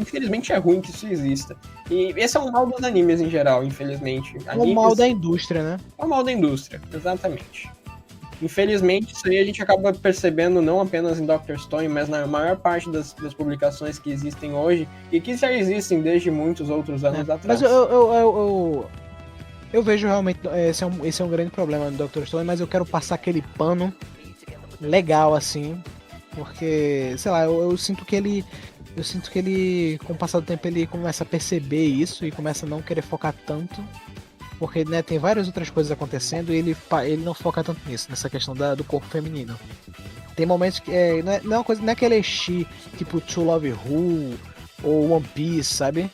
infelizmente é ruim que isso exista. E esse é um mal dos animes em geral, infelizmente. É o mal da indústria, né? É o mal da indústria, exatamente. Infelizmente, isso aí a gente acaba percebendo não apenas em Dr. Stone, mas na maior parte das publicações que existem hoje, e que já existem desde muitos outros anos atrás. Mas eu vejo realmente, esse é um grande problema do Dr. Stone, mas eu quero passar aquele pano legal, assim, porque, sei lá, eu sinto que ele, com o passar do tempo, ele começa a perceber isso e começa a não querer focar tanto, porque, né, tem várias outras coisas acontecendo e ele não foca tanto nisso, nessa questão do corpo feminino. Tem momentos que não é aquele ecchi tipo To Love Who ou One Piece, sabe?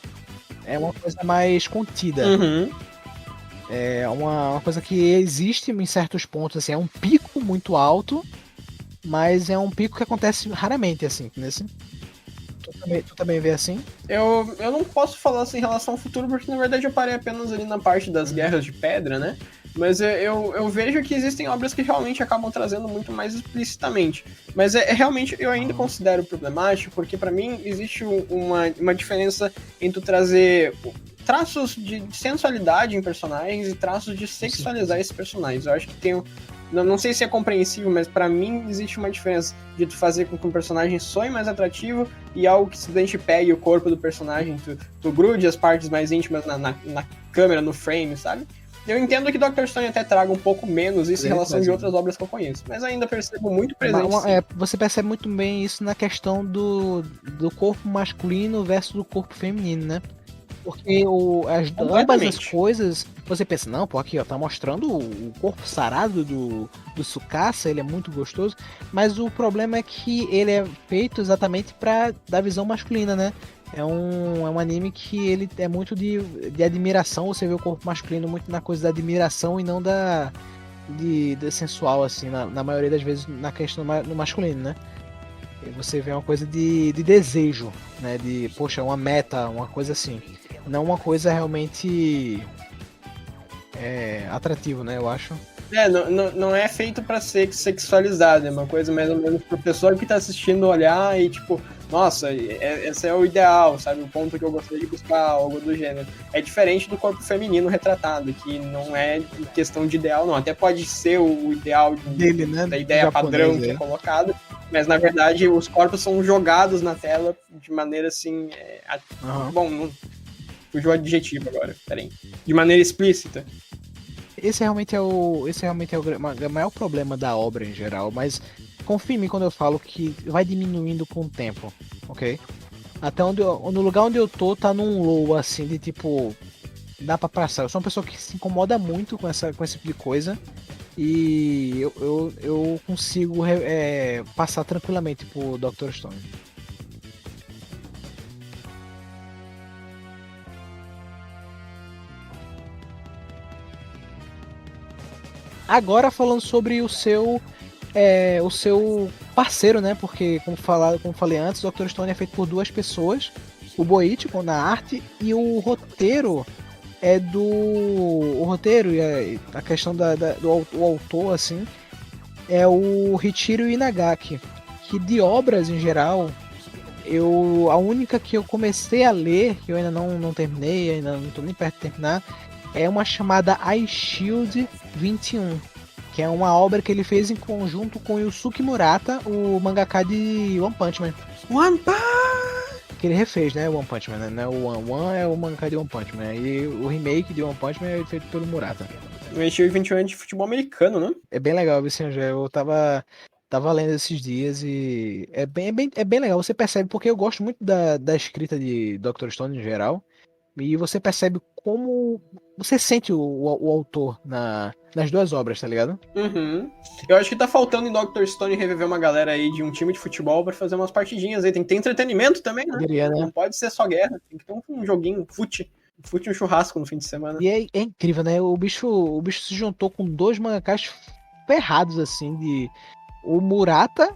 É uma coisa mais contida. Uhum. É uma coisa que existe em certos pontos, assim, é um pico muito alto, mas é um pico que acontece raramente, assim, nesse. Tu também vê assim? Eu não posso falar assim em relação ao futuro, porque na verdade eu parei apenas ali na parte das guerras de pedra, né? Mas eu vejo que existem obras que realmente acabam trazendo muito mais explicitamente. Mas realmente eu ainda considero problemático, porque para mim existe uma diferença entre trazer traços de sensualidade em personagens e traços de sexualizar esses personagens. Eu acho que tem não sei se é compreensível, mas pra mim existe uma diferença de tu fazer com que um personagem soe mais atrativo e algo que simplesmente pegue o corpo do personagem, tu grude as partes mais íntimas na câmera, no frame, sabe? Eu entendo que Dr. Stone até traga um pouco menos isso em relação de outras obras que eu conheço, mas ainda percebo muito presente. Você percebe muito bem isso na questão do corpo masculino versus o corpo feminino, né? Porque ambas as coisas, você pensa, não, pô, aqui ó, tá mostrando o corpo sarado do Tsukasa, ele é muito gostoso, mas o problema é que ele é feito exatamente da visão masculina, né? É um anime que ele é muito de admiração, você vê o corpo masculino muito na coisa da admiração e não de sensual, assim, na maioria das vezes na questão no masculino, né? Você vê uma coisa de desejo, né? De, poxa, uma meta, uma coisa assim. Não uma coisa realmente atrativo, né? Eu acho. Não é feito pra ser sexualizado, é uma coisa mais ou menos pro pessoal que tá assistindo olhar e tipo, nossa, esse é o ideal, sabe? O ponto que eu gostaria de buscar, algo do gênero. É diferente do corpo feminino retratado, que não é questão de ideal, não. Até pode ser o ideal dele, né? Da ideia japonês, padrão que é colocado, mas na verdade os corpos são jogados na tela de maneira assim. Bom, não fugiu o adjetivo agora, peraí. De maneira explícita. Esse realmente é o maior problema da obra em geral, mas confia em mim quando eu falo que vai diminuindo com o tempo, ok? Até no lugar onde eu tô tá num low assim de tipo, dá pra passar. Eu sou uma pessoa que se incomoda muito com esse tipo de coisa e eu consigo passar tranquilamente pro Dr. Stone. Agora falando sobre o seu parceiro, né? Porque, como falei antes, o Dr. Stone é feito por 2 pessoas. O Boichi na arte e o roteiro é do... O roteiro e a questão do autor, assim, é o Hichiro Inagaki. Que de obras, em geral, a única que eu comecei a ler, que eu ainda não terminei, ainda não tô nem perto de terminar, é uma chamada iShield 21, que é uma obra que ele fez em conjunto com Yusuke Murata, o mangaka de One Punch Man. One Punch! Que ele refez, né? One Punch Man, né? O One é o mangaka de One Punch Man. E o remake de One Punch Man é feito pelo Murata. O iShield 21 é de futebol americano, né? É bem legal, Vicente. Eu tava lendo esses dias e é bem legal. Você percebe, porque eu gosto muito da escrita de Dr. Stone em geral. E você percebe como você sente o autor nas 2 obras, tá ligado? Uhum. Eu acho que tá faltando em Dr. Stone reviver uma galera aí de um time de futebol pra fazer umas partidinhas aí. Tem que ter entretenimento também, né? Poderia, né? Não pode ser só guerra. Tem que ter um joguinho, fute e um churrasco no fim de semana. E é incrível, né? O bicho se juntou com 2 mangakas ferrados, assim, o Murata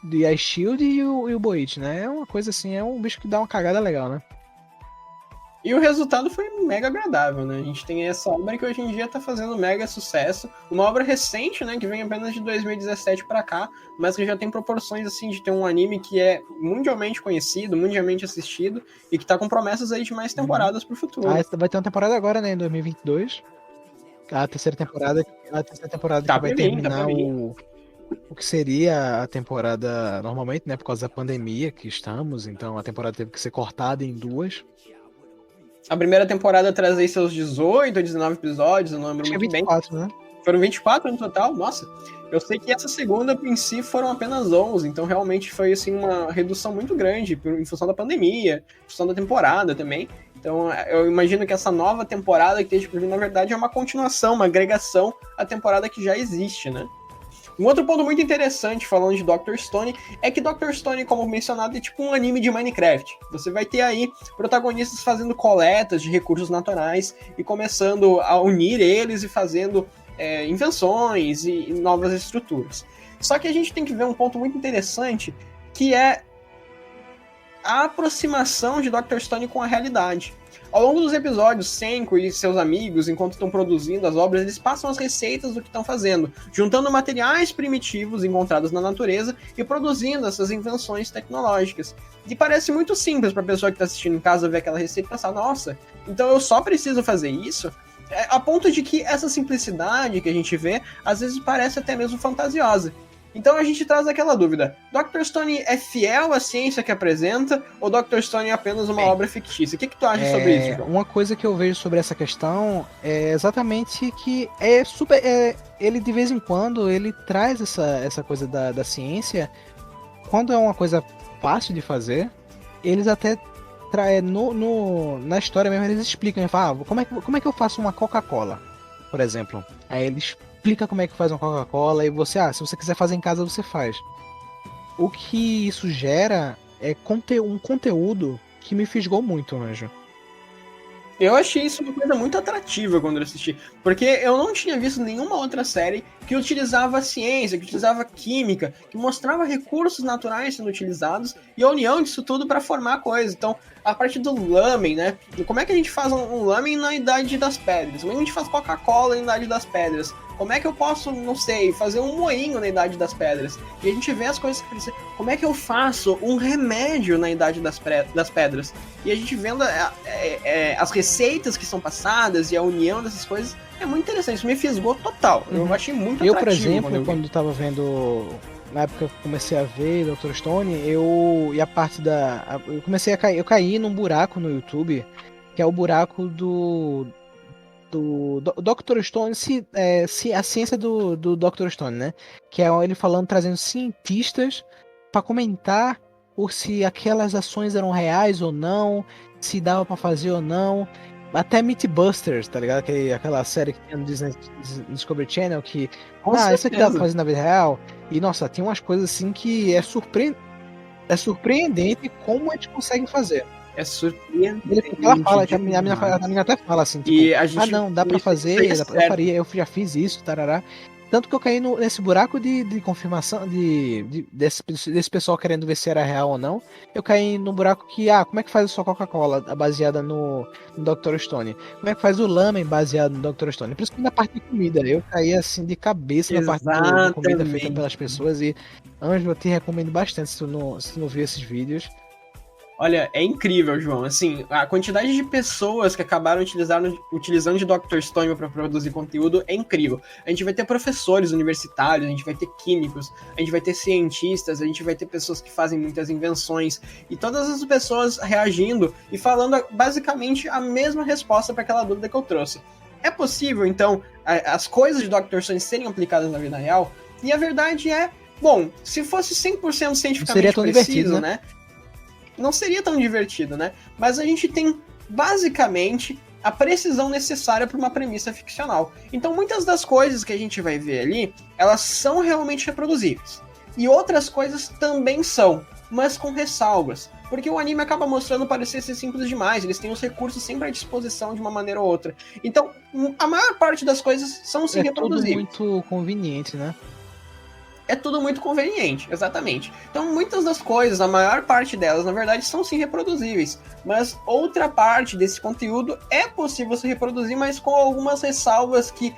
de Ice Shield e o Boichi, né? É uma coisa assim, é um bicho que dá uma cagada legal, né? E o resultado foi mega agradável, né? A gente tem essa obra que hoje em dia tá fazendo mega sucesso. Uma obra recente, né? Que vem apenas de 2017 pra cá, mas que já tem proporções, assim, de ter um anime que é mundialmente conhecido, mundialmente assistido, e que tá com promessas aí de mais temporadas pro futuro. Vai ter uma temporada agora, né? Em 2022. A terceira temporada Tá que vai terminar o que seria a temporada normalmente, né? Por causa da pandemia que estamos. Então a temporada teve que ser cortada em 2. A primeira temporada traz aí seus 18 ou 19 episódios, eu não lembro muito 24, bem. né? Foram 24 no total? Nossa. Eu sei que essa segunda, em si, foram apenas 11, então realmente foi, assim, uma redução muito grande em função da pandemia, em função da temporada também. Então, eu imagino que essa nova temporada que tem por vir, na verdade, é uma continuação, uma agregação à temporada que já existe, né? Um outro ponto muito interessante, falando de Dr. Stone, é que Dr. Stone, como mencionado, é tipo um anime de Minecraft. Você vai ter aí protagonistas fazendo coletas de recursos naturais e começando a unir eles e fazendo invenções e novas estruturas. Só que a gente tem que ver um ponto muito interessante, que é a aproximação de Dr. Stone com a realidade. Ao longo dos episódios, Senko e seus amigos, enquanto estão produzindo as obras, eles passam as receitas do que estão fazendo, juntando materiais primitivos encontrados na natureza e produzindo essas invenções tecnológicas. E parece muito simples para a pessoa que está assistindo em casa ver aquela receita e pensar, nossa, então eu só preciso fazer isso? A ponto de que essa simplicidade que a gente vê, às vezes parece até mesmo fantasiosa. Então a gente traz aquela dúvida: Dr. Stone é fiel à ciência que apresenta ou Dr. Stone é apenas uma obra fictícia? O que tu acha sobre isso, João? Uma coisa que eu vejo sobre essa questão é exatamente que ele de vez em quando ele traz essa coisa da ciência. Quando é uma coisa fácil de fazer, eles até na história mesmo eles explicam, eles falam, como é que eu faço uma Coca-Cola, por exemplo. Aí eles explica como é que faz uma Coca-Cola e você, se você quiser fazer em casa, você faz. O que isso gera é um conteúdo que me fisgou muito, Anjo. Eu achei isso uma coisa muito atrativa quando eu assisti, porque eu não tinha visto nenhuma outra série que utilizava ciência, que utilizava química, que mostrava recursos naturais sendo utilizados e a união disso tudo para formar coisas. Então, a partir do lamen, né? Como é que a gente faz um lamen na Idade das Pedras? Como é que a gente faz Coca-Cola na Idade das Pedras? Como é que eu posso, não sei, fazer um moinho na Idade das Pedras? E a gente vê as coisas que precisam. Como é que eu faço um remédio na Idade das Pedras? E a gente vendo as receitas que são passadas e a união dessas coisas é muito interessante. Isso me fisgou total. Eu achei muito atrativo. Eu, por exemplo, quando eu tava vendo... Na época que eu comecei a ver Dr. Stone, e a parte eu comecei a cair... Eu caí num buraco no YouTube, que é o buraco do Dr. Stone, a ciência do Dr. Stone, né? Que é ele trazendo cientistas para comentar se aquelas ações eram reais ou não, se dava para fazer ou não. Até Mythbusters, tá ligado? Aquela série que tem no Discovery Channel, que isso aqui dá pra fazer na vida real. E nossa, tem umas coisas assim que é surpreendente como a gente consegue fazer. É surpreendente. Ela fala, que a menina até fala assim, tipo, e a gente não, dá pra fazer, eu já fiz isso, tarará. Tanto que eu caí nesse buraco de confirmação desse pessoal querendo ver se era real ou não. Eu caí no buraco que, como é que faz a sua Coca-Cola baseada no Dr. Stone? Como é que faz o lamen baseado no Dr. Stone? Por isso que na parte de comida, eu caí assim de cabeça na parte de comida feita pelas pessoas. E, Ângelo, eu te recomendo bastante se tu não viu esses vídeos. Olha, é incrível, João. Assim, a quantidade de pessoas que acabaram utilizando de Dr. Stone para produzir conteúdo é incrível. A gente vai ter professores universitários, a gente vai ter químicos, a gente vai ter cientistas, a gente vai ter pessoas que fazem muitas invenções, e todas as pessoas reagindo e falando basicamente a mesma resposta para aquela dúvida que eu trouxe. É possível, então, as coisas de Dr. Stone serem aplicadas na vida real? E a verdade é, bom, se fosse 100% cientificamente preciso, né? Não seria tão divertido, né? Mas a gente tem, basicamente, a precisão necessária para uma premissa ficcional. Então, muitas das coisas que a gente vai ver ali, elas são realmente reproduzíveis. E outras coisas também são, mas com ressalvas. Porque o anime acaba mostrando parecer ser simples demais, eles têm os recursos sempre à disposição de uma maneira ou outra. Então, a maior parte das coisas são sim reproduzíveis. É tudo muito conveniente, né? É tudo muito conveniente, exatamente. Então, muitas das coisas, a maior parte delas, na verdade, são sim reproduzíveis. Mas outra parte desse conteúdo é possível se reproduzir, mas com algumas ressalvas que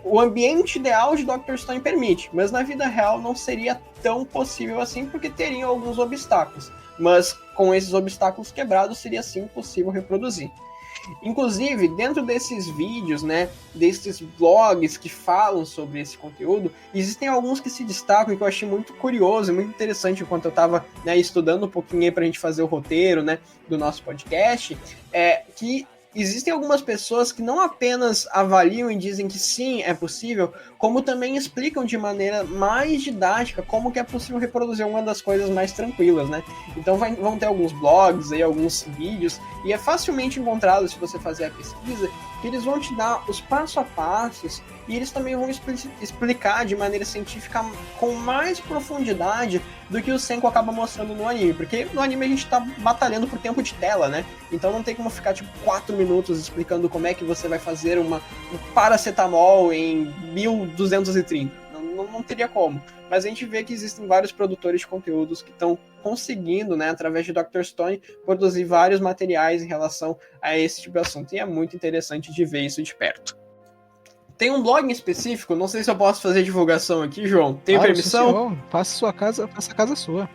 o ambiente ideal de Dr. Stone permite. Mas na vida real não seria tão possível assim, porque teriam alguns obstáculos. Mas com esses obstáculos quebrados, seria sim possível reproduzir. Inclusive, dentro desses vídeos, né, desses blogs que falam sobre esse conteúdo, existem alguns que se destacam e que eu achei muito curioso e muito interessante enquanto eu estava, né, estudando um pouquinho aí pra gente fazer o roteiro, né, do nosso podcast, que existem algumas pessoas que não apenas avaliam e dizem que sim, é possível, como também explicam de maneira mais didática como que é possível reproduzir uma das coisas mais tranquilas, né? Então vão ter alguns blogs aí, alguns vídeos, e é facilmente encontrado se você fazer a pesquisa, que eles vão te dar os passo a passos e eles também vão explicar de maneira científica com mais profundidade do que o Senko acaba mostrando no anime, porque no anime a gente tá batalhando por tempo de tela, né? Então não tem como ficar tipo 4 minutos explicando como é que você vai fazer um paracetamol em 1230. Não teria como. Mas a gente vê que existem vários produtores de conteúdos que estão conseguindo, né, através de Dr. Stone, produzir vários materiais em relação a esse tipo de assunto. E é muito interessante de ver isso de perto. Tem um blog em específico, não sei se eu posso fazer divulgação aqui, João. Tem permissão? Faça a casa sua.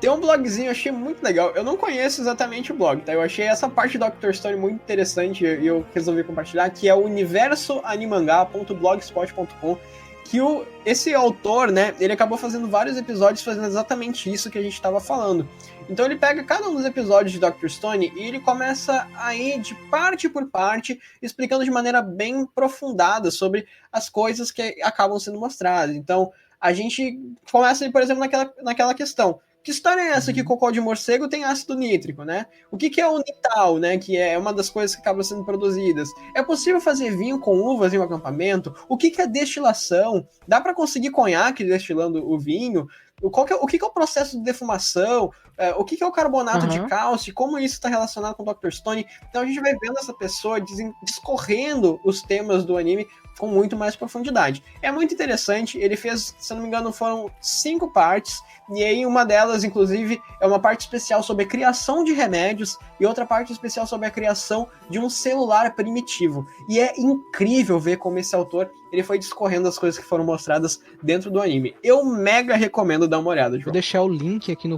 Tem um blogzinho, eu achei muito legal. Eu não conheço exatamente o blog, tá? Eu achei essa parte do Dr. Stone muito interessante e eu resolvi compartilhar, que é o universoanimangá.blogspot.com, que esse autor, né, ele acabou fazendo vários episódios fazendo exatamente isso que a gente estava falando. Então ele pega cada um dos episódios de Dr. Stone e ele começa a ir de parte por parte, explicando de maneira bem aprofundada sobre as coisas que acabam sendo mostradas. Então a gente começa, por exemplo, naquela questão. Que história é essa que cocô de morcego tem ácido nítrico, né? O que é o nital, né? Que é uma das coisas que acabam sendo produzidas. É possível fazer vinho com uvas em um acampamento? O que é destilação? Dá para conseguir conhaque destilando o vinho? O que é o processo de defumação? O que é o carbonato de cálcio? Como isso está relacionado com o Dr. Stone? Então a gente vai vendo essa pessoa discorrendo os temas do anime com muito mais profundidade. É muito interessante, ele fez, se não me engano, foram 5 partes, e aí uma delas, inclusive, é uma parte especial sobre a criação de remédios, e outra parte especial sobre a criação de um celular primitivo. E é incrível ver como esse autor, ele foi discorrendo as coisas que foram mostradas dentro do anime. Eu mega recomendo dar uma olhada, João. Vou deixar o link aqui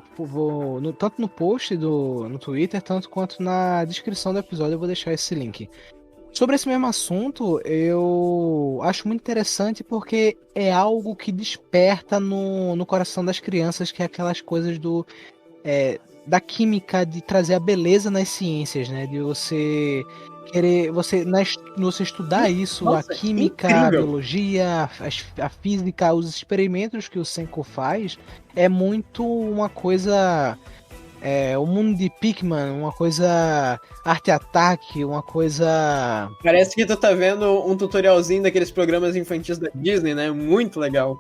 tanto no post no Twitter, tanto quanto na descrição do episódio, eu vou deixar esse link. Sobre esse mesmo assunto, eu acho muito interessante porque é algo que desperta no coração das crianças, que é aquelas coisas da química, de trazer a beleza nas ciências, né? De você querer, você estudar isso, Nossa, a química, incrível. A biologia, a física, os experimentos que o Senko faz, é muito uma coisa... o mundo de Pikmin, uma coisa Arte Ataque, uma coisa... Parece que tu tá vendo um tutorialzinho daqueles programas infantis da Disney, né? Muito legal.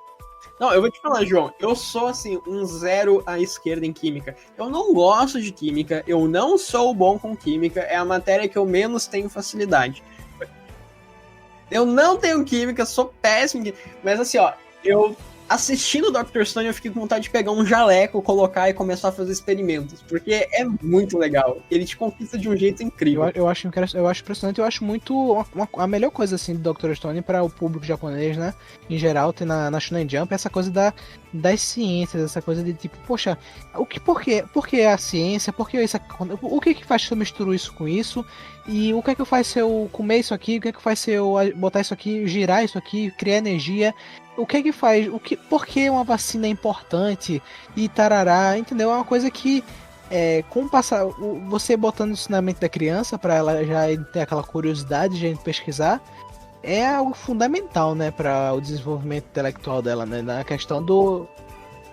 Não, eu vou te falar, João, eu sou, assim, um zero à esquerda em química. Eu não gosto de química, eu não sou bom com química, é a matéria que eu menos tenho facilidade. Eu não tenho química, sou péssimo. Mas assim, ó, eu assistindo o Dr. Stone, eu fiquei com vontade de pegar um jaleco, colocar e começar a fazer experimentos. Porque é muito legal. Ele te conquista de um jeito incrível. Eu acho impressionante, eu acho muito a melhor coisa assim do Dr. Stone para o público japonês, né? Em geral, tem na Shonen Jump essa coisa das ciências, essa coisa de tipo, poxa, por que a ciência? Por que isso? O que faz se eu misturo isso com isso? E o que é que faz se eu comer isso aqui? O que é que faz se eu botar isso aqui, girar isso aqui, criar energia? O que é que faz? Por que uma vacina é importante? E tarará, entendeu? É uma coisa que com o passar, você botando isso na mente da criança para ela já ter aquela curiosidade de pesquisar, é algo fundamental, né, para o desenvolvimento intelectual dela, né, na questão do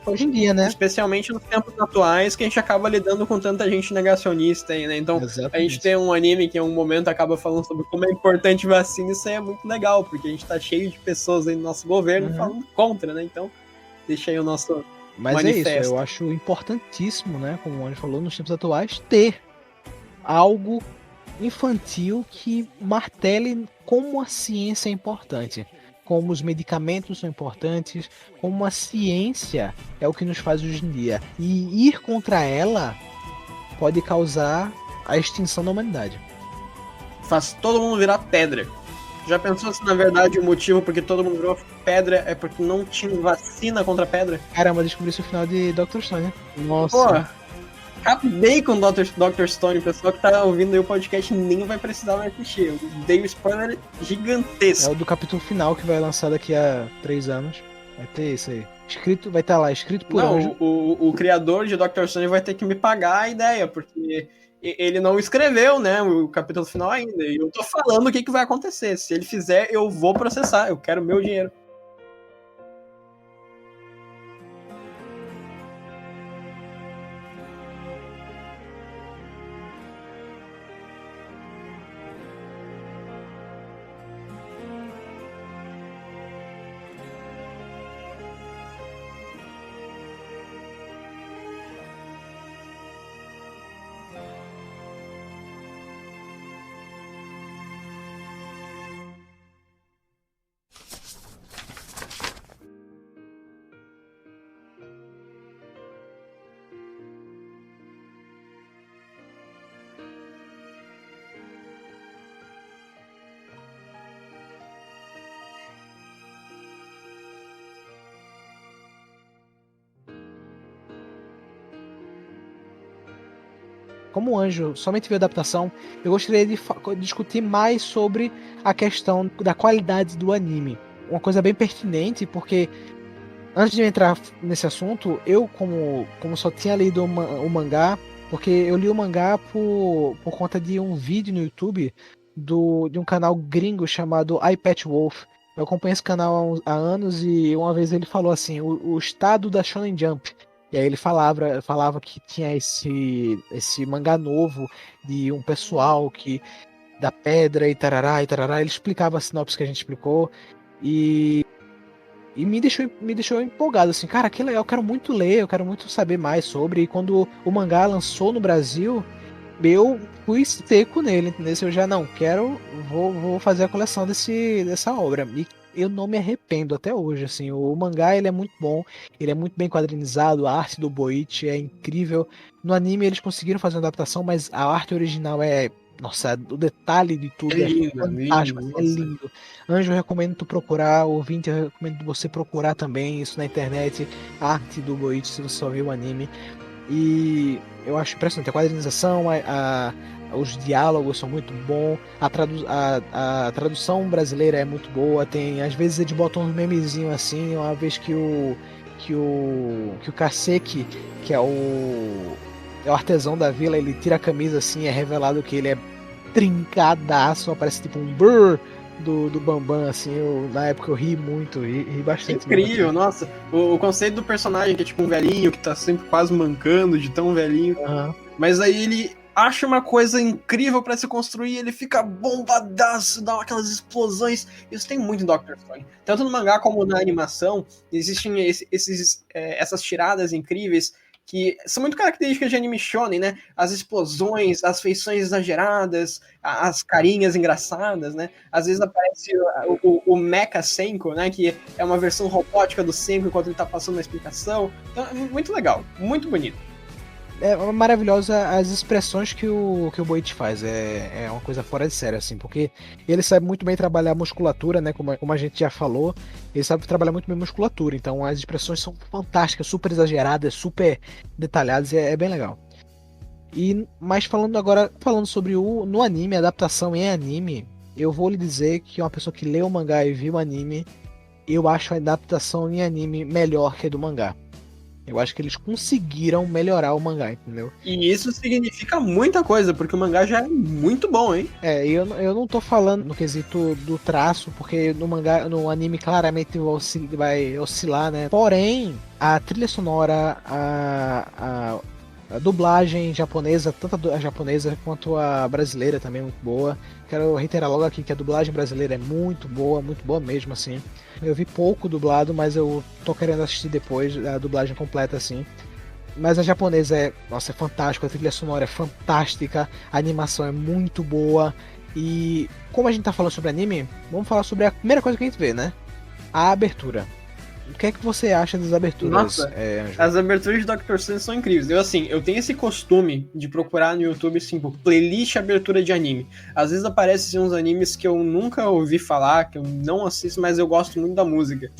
hoje em dia, né? Especialmente nos tempos atuais, que a gente acaba lidando com tanta gente negacionista aí, né? Então, Exatamente. a gente tem um anime que em um momento acaba falando sobre como é importante vacina, isso aí é muito legal, porque a gente tá cheio de pessoas aí no nosso governo falando contra, né? Então, deixa aí o nosso Mas manifesto. é isso, eu acho importantíssimo, né, como o Anjo falou, nos tempos atuais, ter algo infantil que martele como a ciência é importante, como os medicamentos são importantes, como a ciência é o que nos faz hoje em dia. E ir contra ela pode causar a extinção da humanidade. Faz todo mundo virar pedra. Já pensou se na verdade o motivo porque todo mundo virou pedra é porque não tinha vacina contra a pedra? Caramba, descobri isso no final de Dr. Stone, né? Nossa. Pô, acabei com o Dr. Stone, o pessoal que tá ouvindo aí o podcast nem vai precisar mais assistir. Eu dei um spoiler gigantesco. É o do capítulo final que vai lançar daqui a 3 anos. Vai ter isso aí. Escrito, vai estar lá, escrito por Anjo. O criador de Dr. Stone vai ter que me pagar a ideia, porque ele não escreveu, né, o capítulo final ainda. E eu tô falando o que vai acontecer. Se ele fizer, eu vou processar. Eu quero meu dinheiro. Como o Anjo somente viu a adaptação, eu gostaria de discutir mais sobre a questão da qualidade do anime. Uma coisa bem pertinente, porque antes de eu entrar nesse assunto, eu como só tinha lido o mangá, porque eu li o mangá por conta de um vídeo no YouTube de um canal gringo chamado iPat Wolf. Eu acompanho esse canal há anos e uma vez ele falou assim, o estado da Shonen Jump. E aí ele falava que tinha esse mangá novo de um pessoal que da pedra e tarará e tarará. Ele explicava a sinopse que a gente explicou e me deixou empolgado, assim, cara, que legal, eu quero muito ler, eu quero muito saber mais sobre. E quando o mangá lançou no Brasil, eu fui seco nele, entendeu? Eu já não quero, vou fazer a coleção dessa obra. E eu não me arrependo até hoje, assim, o mangá ele é muito bom, ele é muito bem quadrinizado, a arte do Boichi é incrível. No anime eles conseguiram fazer uma adaptação, mas a arte original nossa, o detalhe de tudo é fantástico, lindo, é lindo. Anjo, eu recomendo tu procurar, ouvinte, eu recomendo você procurar também isso na internet, a arte do Boichi, se você só viu o anime. E eu acho impressionante, a quadrinização, os diálogos são muito bons, a tradução brasileira é muito boa, às vezes eles botam uns memezinhos assim, uma vez que o Kaseki, que é o artesão da vila, ele tira a camisa assim, é revelado que ele é trincadaço, aparece tipo um brrr do Bambam, assim, na época eu ri muito, ri bastante. Incrível, nossa, o conceito do personagem que é tipo um velhinho que tá sempre quase mancando de tão velhinho, mas aí ele acha uma coisa incrível pra se construir, ele fica bombadaço, dá aquelas explosões. Isso tem muito em Dr. Stone. Tanto no mangá como na animação, existem essas tiradas incríveis que são muito características de anime shonen, né? As explosões, as feições exageradas, as carinhas engraçadas, né? Às vezes aparece o Mecha Senko, né? Que é uma versão robótica do Senko enquanto ele tá passando uma explicação. Então é muito legal, muito bonito. É maravilhosa as expressões que o Boichi faz. É uma coisa fora de série, assim, porque ele sabe muito bem trabalhar a musculatura, né? Como a gente já falou, ele sabe trabalhar muito bem a musculatura. Então as expressões são fantásticas, super exageradas, super detalhadas, é bem legal. Mas falando sobre no anime, a adaptação em anime, eu vou lhe dizer que uma pessoa que leu o mangá e viu o anime, eu acho a adaptação em anime melhor que a do mangá. Eu acho que eles conseguiram melhorar o mangá, entendeu? E isso significa muita coisa, porque o mangá já é muito bom, hein? Eu não tô falando no quesito do traço, porque no mangá, no anime claramente vai oscilar, né? Porém, a trilha sonora, a dublagem japonesa, tanto a japonesa quanto a brasileira também é muito boa. Quero reiterar logo aqui que a dublagem brasileira é muito boa mesmo, assim. Eu vi pouco dublado, mas eu tô querendo assistir depois a dublagem completa, assim. Mas a japonesa é fantástica, a trilha sonora é fantástica, a animação é muito boa. E como a gente tá falando sobre anime, vamos falar sobre a primeira coisa que a gente vê, né? A abertura. O que é que você acha das aberturas? Nossa, as aberturas de Dr. Stone são incríveis. Eu tenho esse costume de procurar no YouTube, assim, playlist abertura de anime. Às vezes aparecem uns animes que eu nunca ouvi falar, que eu não assisto, mas eu gosto muito da música.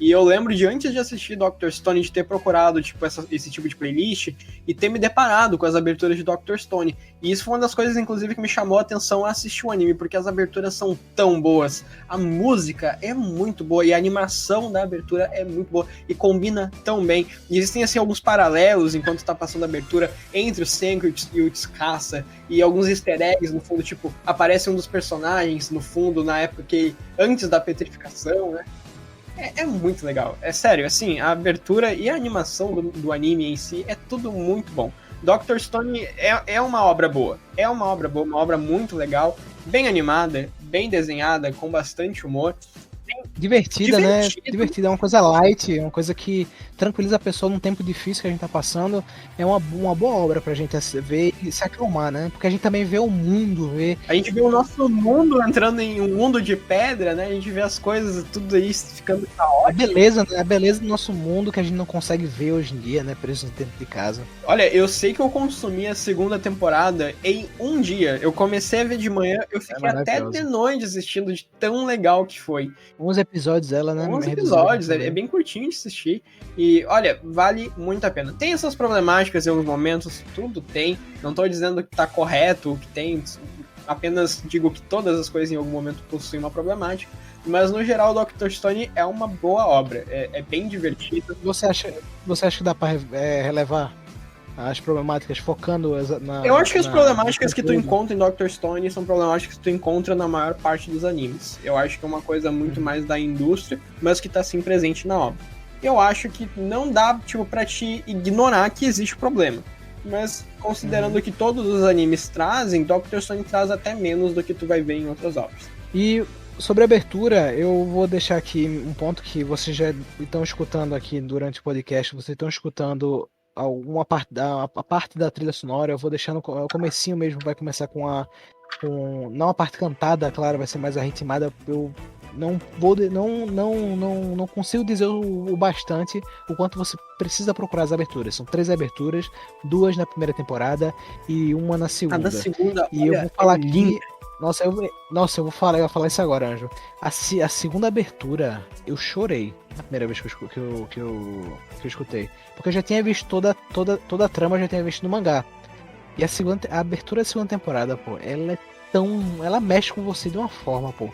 E eu lembro de, antes de assistir Dr. Stone, de ter procurado tipo, esse tipo de playlist e ter me deparado com as aberturas de Dr. Stone. E isso foi uma das coisas, inclusive, que me chamou a atenção a assistir o anime, porque as aberturas são tão boas. A música é muito boa e a animação da abertura é muito boa e combina tão bem. E existem, assim, alguns paralelos, enquanto está passando a abertura, entre o Senku e o Tsukasa, e alguns easter eggs no fundo, tipo, aparece um dos personagens no fundo, na época que, antes da petrificação, né? É muito legal. É sério, assim, a abertura e a animação do anime em si é tudo muito bom. Dr. Stone é uma obra boa. É uma obra boa, uma obra muito legal, bem animada, bem desenhada, com bastante humor. Divertida, né? Divertida, é uma coisa light, uma coisa que tranquiliza a pessoa num tempo difícil que a gente tá passando. É uma boa obra pra gente ver e se acalmar, né? Porque a gente também vê o mundo, A gente vê o nosso mundo entrando em um mundo de pedra, né? A gente vê as coisas, tudo isso ficando caótico. A beleza do nosso mundo que a gente não consegue ver hoje em dia, né? Preso dentro de casa. Olha, eu sei que eu consumi a segunda temporada em um dia. Eu comecei a ver de manhã, eu fiquei até de noite assistindo, de tão legal que foi. 11 episódios ela, né? 11 episódios, é bem curtinho de assistir. E, olha, vale muito a pena. Tem essas problemáticas em alguns momentos, tudo tem. Não tô dizendo que tá correto, que tem. Apenas digo que todas as coisas em algum momento possuem uma problemática. Mas, no geral, Dr. Stone é uma boa obra. É bem divertido. Você acha que dá pra relevar as problemáticas focando eu acho que as problemáticas que tu encontra em Dr. Stone são problemáticas que tu encontra na maior parte dos animes. Eu acho que é uma coisa muito mais da indústria, mas que tá sim presente na obra. Eu acho que não dá, tipo, pra te ignorar que existe problema. Mas, considerando que todos os animes trazem, Dr. Stone traz até menos do que tu vai ver em outras obras. E sobre a abertura, eu vou deixar aqui um ponto que vocês já estão escutando aqui durante o podcast, vocês estão escutando alguma parte a parte da trilha sonora. Eu vou deixar no comecinho mesmo, vai começar com não a parte cantada, claro, vai ser mais arritmada. Eu não consigo dizer o bastante o quanto você precisa procurar as aberturas. São 3 aberturas, 2 na primeira temporada e uma na segunda. A da segunda, e eu vou falar aqui. Nossa, eu vou falar isso agora, Anjo. A segunda abertura, eu chorei na primeira vez que eu escutei. Porque eu já tinha visto toda a trama, eu já tinha visto no mangá. E a abertura da segunda temporada, pô, ela mexe com você de uma forma, pô.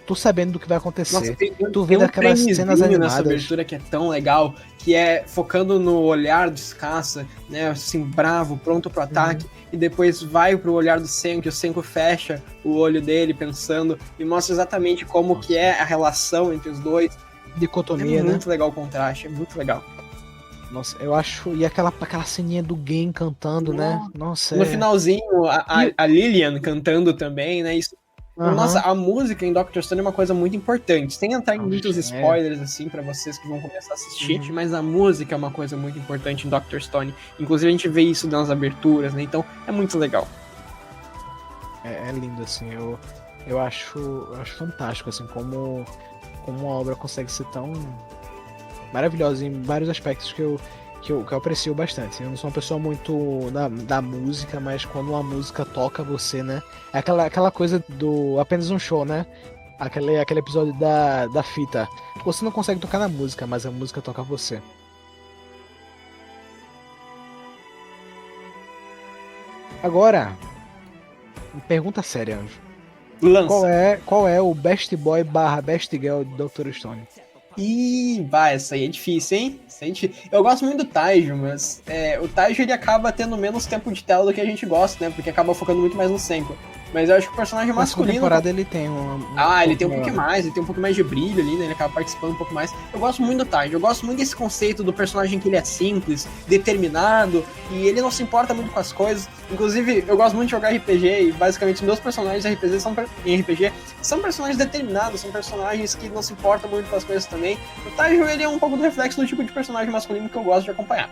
Tu sabendo do que vai acontecer. Nossa, tu vendo aquelas cenas animadas. Nessa abertura que é tão legal, que é focando no olhar do Tsukasa, né, assim, bravo, pronto pro ataque, e depois vai pro olhar do Senku, e o Senku fecha o olho dele pensando, e mostra exatamente como que é a relação entre os dois. Dicotomia, né? É muito legal o contraste, é muito legal. Nossa, eu acho. E aquela ceninha do Gen cantando, né? Nossa. No finalzinho, a Lilian cantando também, né? Isso Nossa, a música em Dr. Stone é uma coisa muito importante. Sem entrar em muitos é. spoilers, assim, pra vocês que vão começar a assistir, mas a música é uma coisa muito importante em Dr. Stone. Inclusive, a gente vê isso nas aberturas, né? Então, é muito legal. É lindo, assim, eu acho fantástico, assim, como uma obra consegue ser tão maravilhosa em vários aspectos que eu aprecio bastante. Eu não sou uma pessoa muito da música, mas quando uma música toca você, né? É aquela coisa do apenas um show, né? Aquele episódio da fita. Você não consegue tocar na música, mas a música toca você. Agora, pergunta séria, Anjo. Lança. Qual é o Best Boy / Best Girl de Dr. Stone? Ih, vai, essa aí é difícil, hein? Eu gosto muito do Taiju, mas o Taiju ele acaba tendo menos tempo de tela do que a gente gosta, né? Porque acaba focando muito mais no Senko. Mas eu acho que o personagem masculino. Na temporada ele tem ele tem um pouquinho mais, ele tem um pouco mais de brilho ali, né? Ele acaba participando um pouco mais. Eu gosto muito do Taiju, eu gosto muito desse conceito do personagem que ele é simples, determinado, e ele não se importa muito com as coisas. Inclusive, eu gosto muito de jogar RPG, e basicamente os meus personagens em RPG são personagens determinados, são personagens que não se importam muito com as coisas também. O Taiju, ele é um pouco do reflexo do tipo de personagem masculino que eu gosto de acompanhar.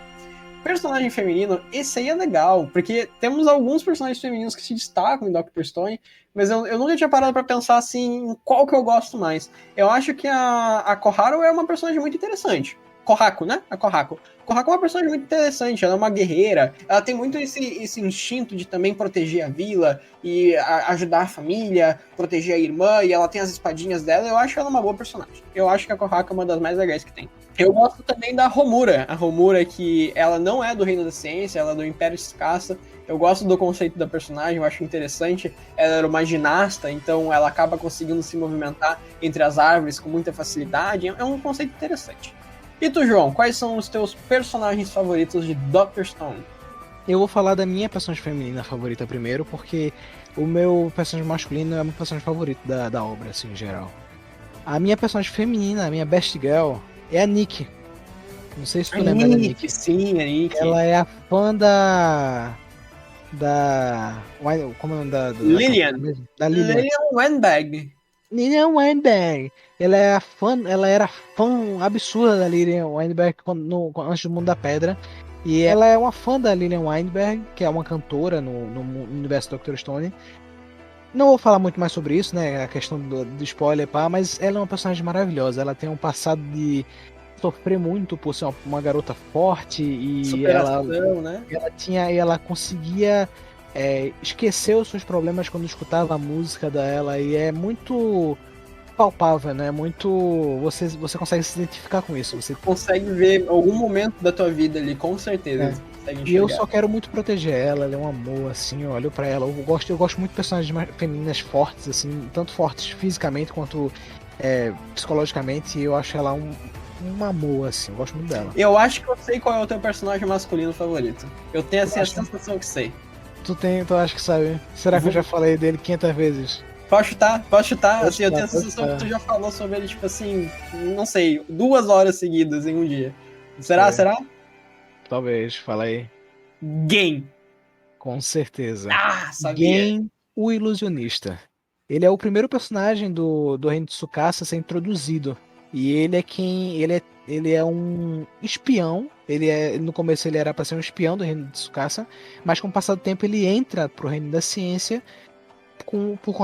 Personagem feminino, esse aí é legal, porque temos alguns personagens femininos que se destacam em Dr. Stone, mas eu nunca tinha parado pra pensar assim, em qual que eu gosto mais. Eu acho que a Koharu é uma personagem muito interessante. Kohaku, né? A Kohaku. Kohaku é uma personagem muito interessante, ela é uma guerreira, ela tem muito esse instinto de também proteger a vila e ajudar a família, proteger a irmã, e ela tem as espadinhas dela, eu acho ela uma boa personagem. Eu acho que a Kohaku é uma das mais legais que tem. Eu gosto também da Homura. A Homura, que ela não é do Reino da Ciência, ela é do Império Escassa. Eu gosto do conceito da personagem, eu acho interessante. Ela era uma ginasta, então ela acaba conseguindo se movimentar entre as árvores com muita facilidade. É um conceito interessante. E tu, João, quais são os teus personagens favoritos de Dr. Stone? Eu vou falar da minha personagem feminina favorita primeiro, porque o meu personagem masculino é o meu personagem favorito da obra, assim, em geral. A minha personagem feminina, a minha best girl, é a Nick. Não sei se tu lembra da Nick. Sim, a Nick. Ela é a fã da... Como é o nome Lilian. Da Lilian. Lilian Weinberg. Lilian Weinberg. Ela era fã absurda da Lilian Weinberg antes do Mundo da Pedra. E ela é uma fã da Lilian Weinberg, que é uma cantora no universo do Dr. Stone. Não vou falar muito mais sobre isso, né? A questão do spoiler, pá, mas ela é uma personagem maravilhosa. Ela tem um passado de sofrer muito por ser uma garota forte e superação, né? ela conseguia esquecer os seus problemas quando escutava a música dela, e é muito palpável, né? Muito você consegue se identificar com isso. Você consegue ver algum momento da tua vida ali, com certeza. E eu só quero muito proteger ela, ela é um amor, assim, eu olho pra ela, eu gosto muito de personagens femininas fortes, assim, tanto fortes fisicamente quanto psicologicamente, e eu acho ela um amor, assim, eu gosto muito dela. Eu acho que eu sei qual é o teu personagem masculino favorito. Eu tenho assim, a sensação que sei. Tu acha que sabe? Será que eu já falei dele 500 vezes? Pode chutar. Assim, eu tenho a sensação que tu já falou sobre ele, tipo assim, não sei, 2 horas seguidas em um dia. Será? Talvez, fala aí. Gen. Com certeza. Sabia. Gen, o ilusionista. Ele é o primeiro personagem do Reino de Tsukasa a ser introduzido. E ele é um espião. No começo ele era para ser um espião do Reino de Tsukasa, mas com o passar do tempo ele entra pro Reino da Ciência por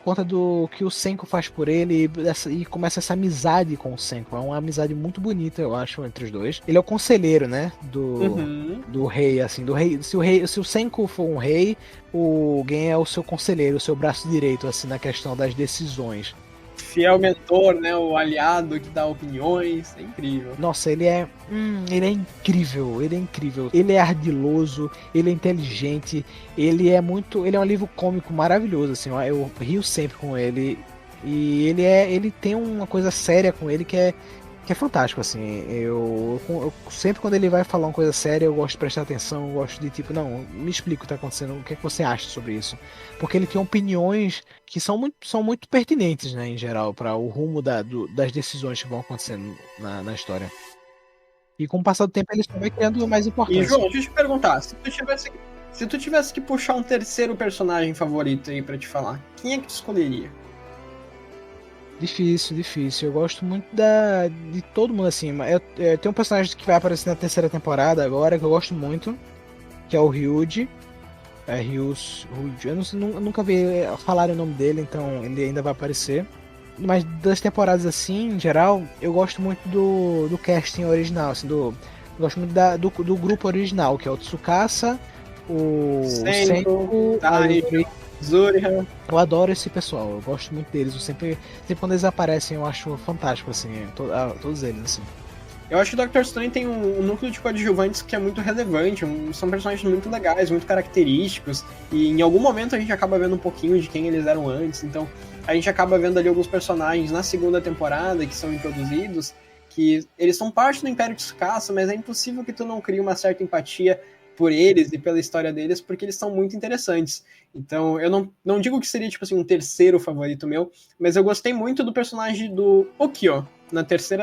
conta do que o Senko faz por ele, e começa essa amizade com o Senko. É uma amizade muito bonita, eu acho, entre os dois. Ele é o conselheiro, né, do rei, assim, do rei. Se o Senko for um rei, o Gen é o seu conselheiro, o seu braço direito, assim, na questão das decisões. Fiel mentor, né, o aliado que dá opiniões, é incrível. Nossa, ele é incrível, ele é ardiloso, ele é inteligente, ele é um livro cômico maravilhoso, assim, eu rio sempre com ele, e ele tem uma coisa séria com ele que é fantástico, assim. Eu sempre quando ele vai falar uma coisa séria, eu gosto de prestar atenção, eu gosto de tipo, não, me explica o que tá acontecendo, o que é que você acha sobre isso? Porque ele tem opiniões que são muito pertinentes, né, em geral, para o rumo das decisões que vão acontecendo na história. E com o passar do tempo ele só vai criando mais importância. E João, deixa eu te perguntar, se tu tivesse Se tu tivesse que puxar um terceiro personagem favorito aí pra te falar, quem é que tu escolheria? Difícil, difícil. Eu gosto muito de todo mundo assim. Mas tem um personagem que vai aparecer na terceira temporada agora que eu gosto muito, que é o Ryuji. Eu nunca vi falar o nome dele, então ele ainda vai aparecer. Mas das temporadas assim, em geral, eu gosto muito do casting original, assim, eu gosto muito do grupo original, que é o Tsukasa, o Senko, a Yuri. Zuriha. Eu adoro esse pessoal, eu gosto muito deles. Sempre quando eles aparecem, eu acho fantástico, assim, todos eles, assim. Eu acho que o Dr. Stone tem um núcleo de coadjuvantes que é muito relevante, são personagens muito legais, muito característicos, e em algum momento a gente acaba vendo um pouquinho de quem eles eram antes, então a gente acaba vendo ali alguns personagens na segunda temporada que são introduzidos, que eles são parte do Império de Tsukasa, mas é impossível que tu não crie uma certa empatia por eles e pela história deles, porque eles são muito interessantes. Então, eu não digo que seria, tipo assim, um terceiro favorito meu, mas eu gostei muito do personagem do Okio,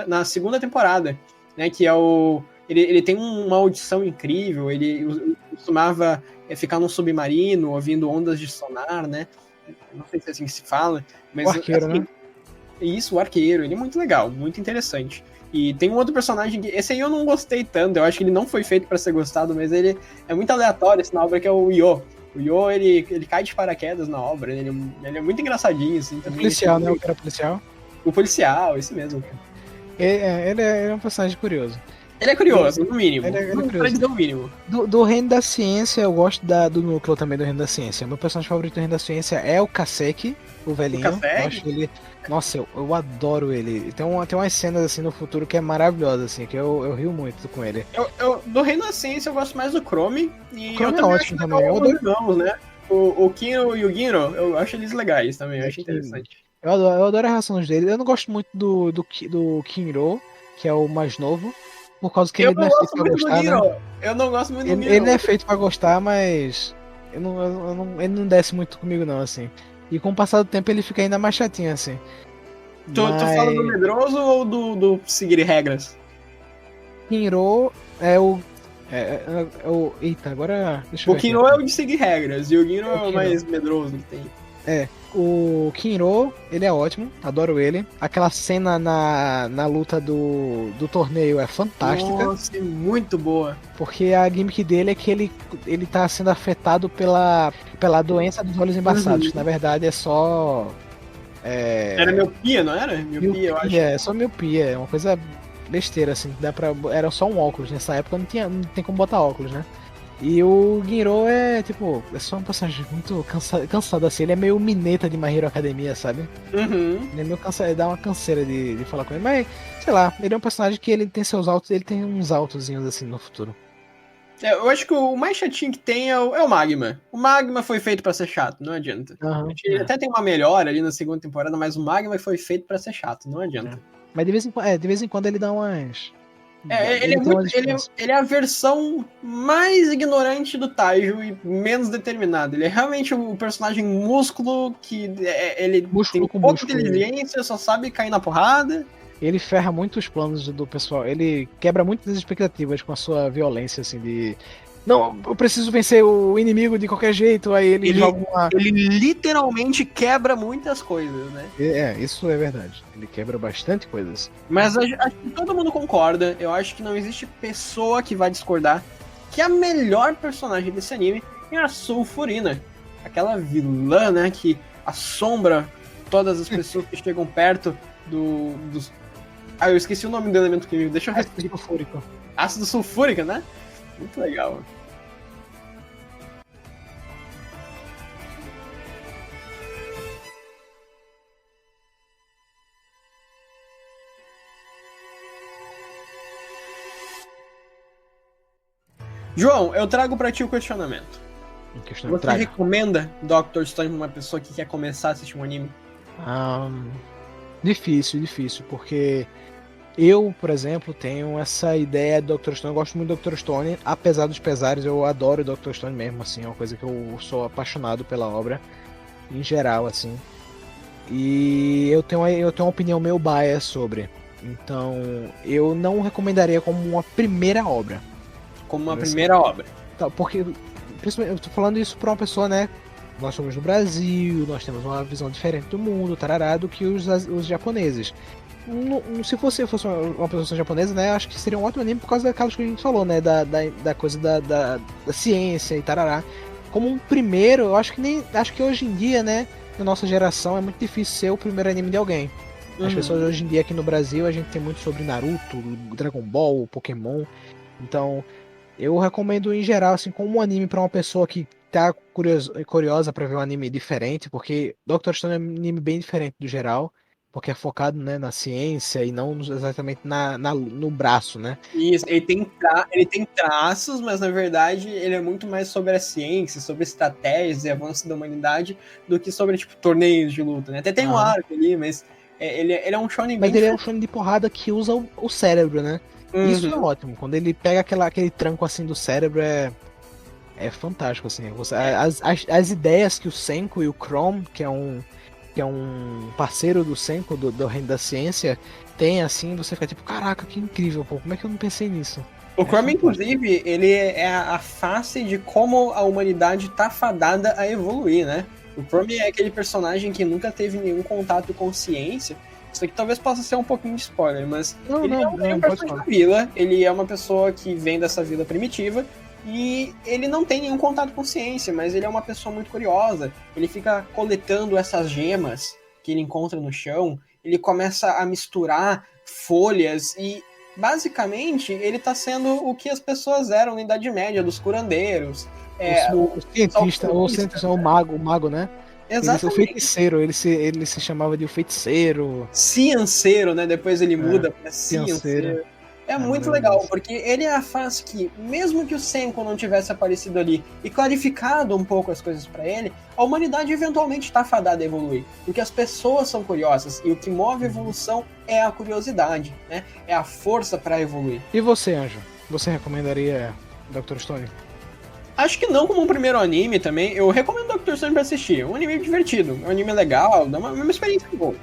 na segunda temporada, né, que é o... Ele tem uma audição incrível, ele costumava ficar num submarino, ouvindo ondas de sonar, né, não sei se é assim que se fala, mas... O arqueiro, assim, né? Isso, o arqueiro, ele é muito legal, muito interessante. E tem um outro personagem que... Esse aí eu não gostei tanto, eu acho que ele não foi feito pra ser gostado, mas ele é muito aleatório esse na obra, que é o Yo. O Yo, ele cai de paraquedas na obra, ele é muito engraçadinho, assim, também. O policial, né? O cara policial. O policial, esse mesmo. Ele é um personagem curioso. Ele é curioso, no mínimo. Ele é curioso. Pra dizer o mínimo. Do Reino da Ciência, eu gosto do núcleo também do Reino da Ciência. Meu personagem favorito do Reino da Ciência é o Kaseki, o velhinho. O Kaseki? Eu acho ele... Nossa, eu adoro ele. Tem umas cenas assim no futuro que é maravilhosa, assim, que eu rio muito com ele. Do Reino da Ciência eu gosto mais do Chrome. E o Chrome eu é ótimo também. Eu adoro irmãos, né? O Kino e o Gino, eu acho eles legais também, eu acho interessante. Eu adoro as reações dele. Eu não gosto muito do Kinro, que é o mais novo, por causa que ele não é feito pra gostar, né? Eu não gosto muito do Gino. Ele não é feito pra gostar, mas ele não desce muito comigo não, assim. E com o passar do tempo ele fica ainda mais chatinho, assim. Tu fala do medroso ou do seguir regras? Kinro é o... Eita, agora... Deixa eu ver o Kinro é o de seguir regras, e o Gino é o mais medroso que tem. O Kinro, ele é ótimo, adoro ele. Aquela cena na luta do torneio é fantástica. Nossa, é muito boa. Porque a gimmick dele é que ele tá sendo afetado pela doença dos olhos embaçados, que na verdade é só... Era miopia, não era? Miopia, eu acho. É só miopia, é uma coisa besteira, assim. Era só um óculos, nessa época não tem como botar óculos, né? E o Ginro é, tipo, é só um personagem muito cansado assim. Ele é meio mineta de My Hero Academia, sabe? Uhum. Ele é meio cansado, dá uma canseira de falar com ele. Mas, sei lá, ele é um personagem que ele tem seus altos, ele tem uns altozinhos assim no futuro. Eu acho que o mais chatinho que tem é o Magma. O Magma foi feito pra ser chato, não adianta. Ele até tem uma melhora ali na segunda temporada, mas o Magma foi feito pra ser chato, não adianta. Mas de vez em quando ele dá umas... Ele é a versão mais ignorante do Taiju e menos determinada. Ele é realmente o personagem músculo que ele músculo tem pouca inteligência, só sabe cair na porrada. Ele ferra muito os planos do pessoal. Ele quebra muitas expectativas com a sua violência, assim, de... Não, eu preciso vencer o inimigo de qualquer jeito, aí ele joga uma... Ele literalmente quebra muitas coisas, né? Isso é verdade. Ele quebra bastante coisas. Mas acho que todo mundo concorda, eu acho que não existe pessoa que vai discordar que a melhor personagem desse anime é a Sulfurina. Aquela vilã, né, que assombra todas as pessoas que chegam perto dos... eu esqueci o nome do elemento químico, deixa eu repetir. Ácido sulfúrico. Ácido sulfúrico, né? Muito legal. João, eu trago pra ti o questionamento. Você recomenda Dr. Stone pra uma pessoa que quer começar a assistir um anime? Difícil, porque eu, por exemplo, tenho essa ideia de Dr. Stone. Eu gosto muito do Dr. Stone, apesar dos pesares, eu adoro o Dr. Stone mesmo, assim, é uma coisa que eu sou apaixonado pela obra, em geral, assim. E eu tenho uma opinião meio bias sobre. Então, eu não recomendaria como uma primeira obra. Como uma primeira obra. Porque principalmente, eu tô falando isso pra uma pessoa, né? Nós somos do Brasil, nós temos uma visão diferente do mundo, tarará, do que os japoneses. Se fosse uma pessoa japonesa, né? Acho que seria um ótimo anime por causa daquelas que a gente falou, né? Da coisa da ciência e tarará. Como um primeiro, eu acho que nem. Acho que hoje em dia, né? Na nossa geração é muito difícil ser o primeiro anime de alguém. As pessoas hoje em dia aqui no Brasil, a gente tem muito sobre Naruto, Dragon Ball, Pokémon. Então, eu recomendo em geral, assim, como um anime pra uma pessoa que tá curiosa pra ver um anime diferente, porque Dr. Stone é um anime bem diferente do geral, porque é focado, né, na ciência e não exatamente no braço, né? Isso, ele tem traços, mas na verdade ele é muito mais sobre a ciência, sobre estratégias e avanço da humanidade do que sobre, tipo, torneios de luta, né? Até tem um Aham. arco ali, mas ele é um shonen Mas bem ele é um diferente. shonen de porrada que usa o cérebro, né? Isso é ótimo. Quando ele pega aquele tranco assim do cérebro, é fantástico, assim. As ideias que o Senko e o Chrome, que é um parceiro do Senko, do Reino da Ciência, tem, assim, você fica tipo, caraca, que incrível, pô, como é que eu não pensei nisso? O É Chrome, fantástico. inclusive, ele é a face de como a humanidade tá fadada a evoluir, né? O Chrome é aquele personagem que nunca teve nenhum contato com ciência. Isso aqui talvez possa ser um pouquinho de spoiler, mas Não, ele não, é um não, pode personagem da falar. vila, ele é uma pessoa que vem dessa vida primitiva e ele não tem nenhum contato com ciência, mas ele é uma pessoa muito curiosa. Ele fica coletando essas gemas que ele encontra no chão, ele começa a misturar folhas e basicamente, ele tá sendo o que as pessoas eram na Idade Média, dos curandeiros, O os cientista, o alquimistas. cientista, o mago, né? O Exatamente. feiticeiro, ele se chamava de o feiticeiro, Cianceiro, né? Depois ele é, muda pra fianceiro. cianceiro. É Ah, não muito lembro legal, disso. porque ele é a face que, mesmo que o Senko não tivesse aparecido ali e clarificado um pouco as coisas para ele, a humanidade eventualmente está fadada a evoluir. Porque as pessoas são curiosas e o que move a evolução é a curiosidade, né? É a força para evoluir. E você, Anjo? Você recomendaria Dr. Stone? Acho que não como um primeiro anime também. Eu recomendo Dr. Stone pra assistir. É um anime divertido, é um anime legal, dá uma experiência boa.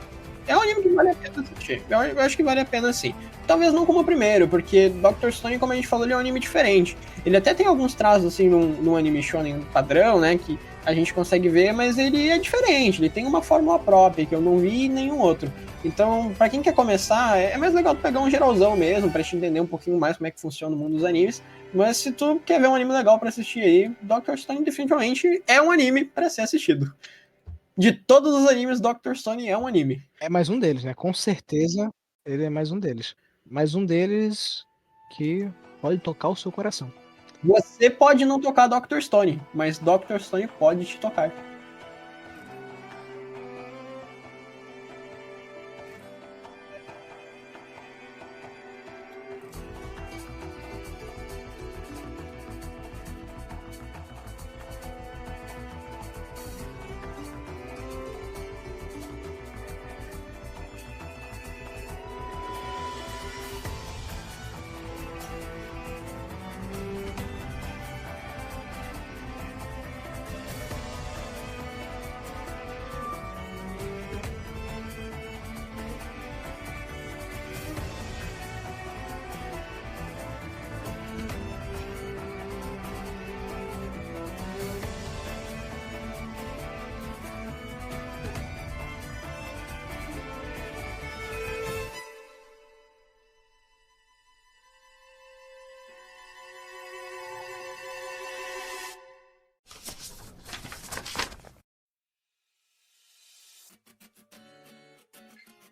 É um anime que vale a pena assistir. Eu acho que vale a pena sim. Talvez não como o primeiro, porque Dr. Stone, como a gente falou, ele é um anime diferente. Ele até tem alguns traços assim num anime shonen padrão, né? Que a gente consegue ver, mas ele é diferente. Ele tem uma fórmula própria que eu não vi em nenhum outro. Então, pra quem quer começar, é mais legal pegar um geralzão mesmo, pra te entender um pouquinho mais como é que funciona o mundo dos animes. Mas se tu quer ver um anime legal pra assistir aí, Dr. Stone definitivamente é um anime pra ser assistido. De todos os animes, Dr. Stone é um anime. É mais um deles, né? Com certeza ele é mais um deles. Mais um deles que pode tocar o seu coração. Você pode não tocar Dr. Stone, mas Dr. Stone pode te tocar.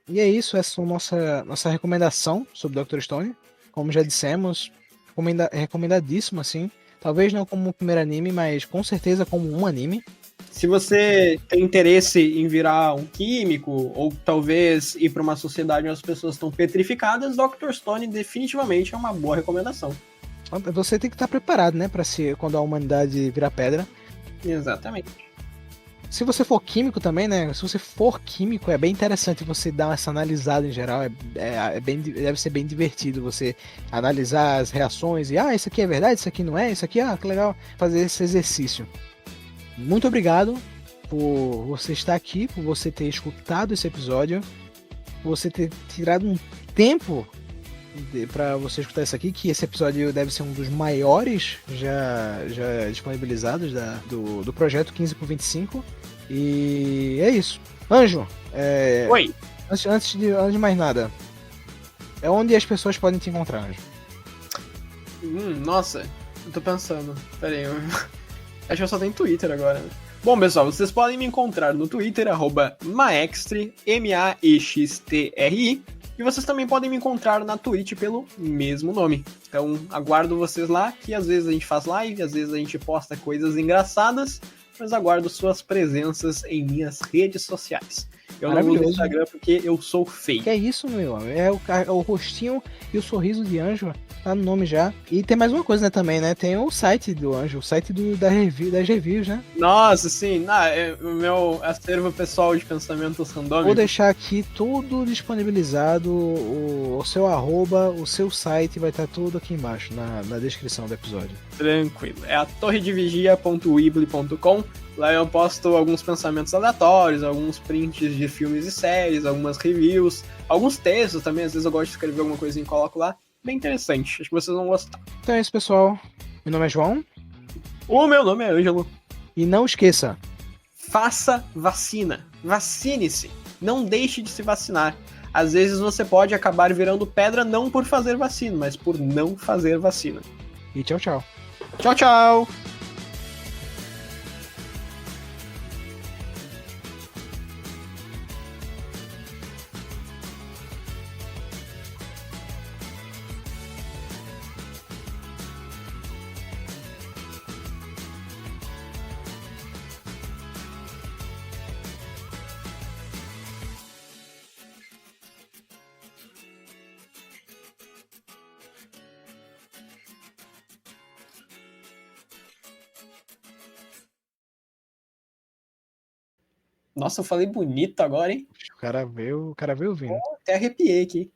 E é isso, essa é a nossa recomendação sobre Dr. Stone. Como já dissemos, recomendadíssimo, assim. Talvez não como o primeiro anime, mas com certeza como um anime. Se você tem interesse em virar um químico, ou talvez ir para uma sociedade onde as pessoas estão petrificadas, Dr. Stone definitivamente é uma boa recomendação. Você tem que estar preparado, né, para se quando a humanidade virar pedra. Exatamente. Se você for químico também, né? Se você for químico, é bem interessante você dar essa analisada em geral. Deve ser bem divertido você analisar as reações e, isso aqui é verdade, isso aqui não é, isso aqui, que legal. Fazer esse exercício. Muito obrigado por você estar aqui, por você ter escutado esse episódio, por você ter tirado um tempo pra você escutar isso aqui, que esse episódio deve ser um dos maiores já disponibilizados do projeto 15 por 25. E é isso. Anjo, Oi! antes de mais nada, é onde as pessoas podem te encontrar, Anjo? Nossa, eu tô pensando. Pera aí, acho que eu só tenho Twitter agora. Bom, pessoal, vocês podem me encontrar no Twitter, @Maextri, Maxtri, e vocês também podem me encontrar na Twitch pelo mesmo nome. Então, aguardo vocês lá, que às vezes a gente faz live, às vezes a gente posta coisas engraçadas, mas aguardo suas presenças em minhas redes sociais. Eu não uso o Instagram porque eu sou feio. Que é isso, meu? É o rostinho e o sorriso de Anjo. Tá no nome já. E tem mais uma coisa, né, também, né? Tem o site do Anjo, o site das reviews, né? Nossa, sim. O meu acervo pessoal de pensamentos randômicos. Vou deixar aqui tudo disponibilizado, o seu arroba, o seu site, vai estar tudo aqui embaixo, na descrição do episódio. Tranquilo. É a torredevigia.weebly.com. Lá eu posto alguns pensamentos aleatórios, alguns prints de filmes e séries, algumas reviews, alguns textos também. Às vezes eu gosto de escrever alguma coisinha e coloco lá. Bem interessante. Acho que vocês vão gostar. Então é isso, pessoal. Meu nome é João. O meu nome é Ângelo. E não esqueça, faça vacina. Vacine-se. Não deixe de se vacinar. Às vezes você pode acabar virando pedra não por fazer vacina, mas por não fazer vacina. E tchau, tchau. Tchau, tchau. Nossa, eu falei bonito agora, hein? O cara veio vindo. Até arrepiei aqui.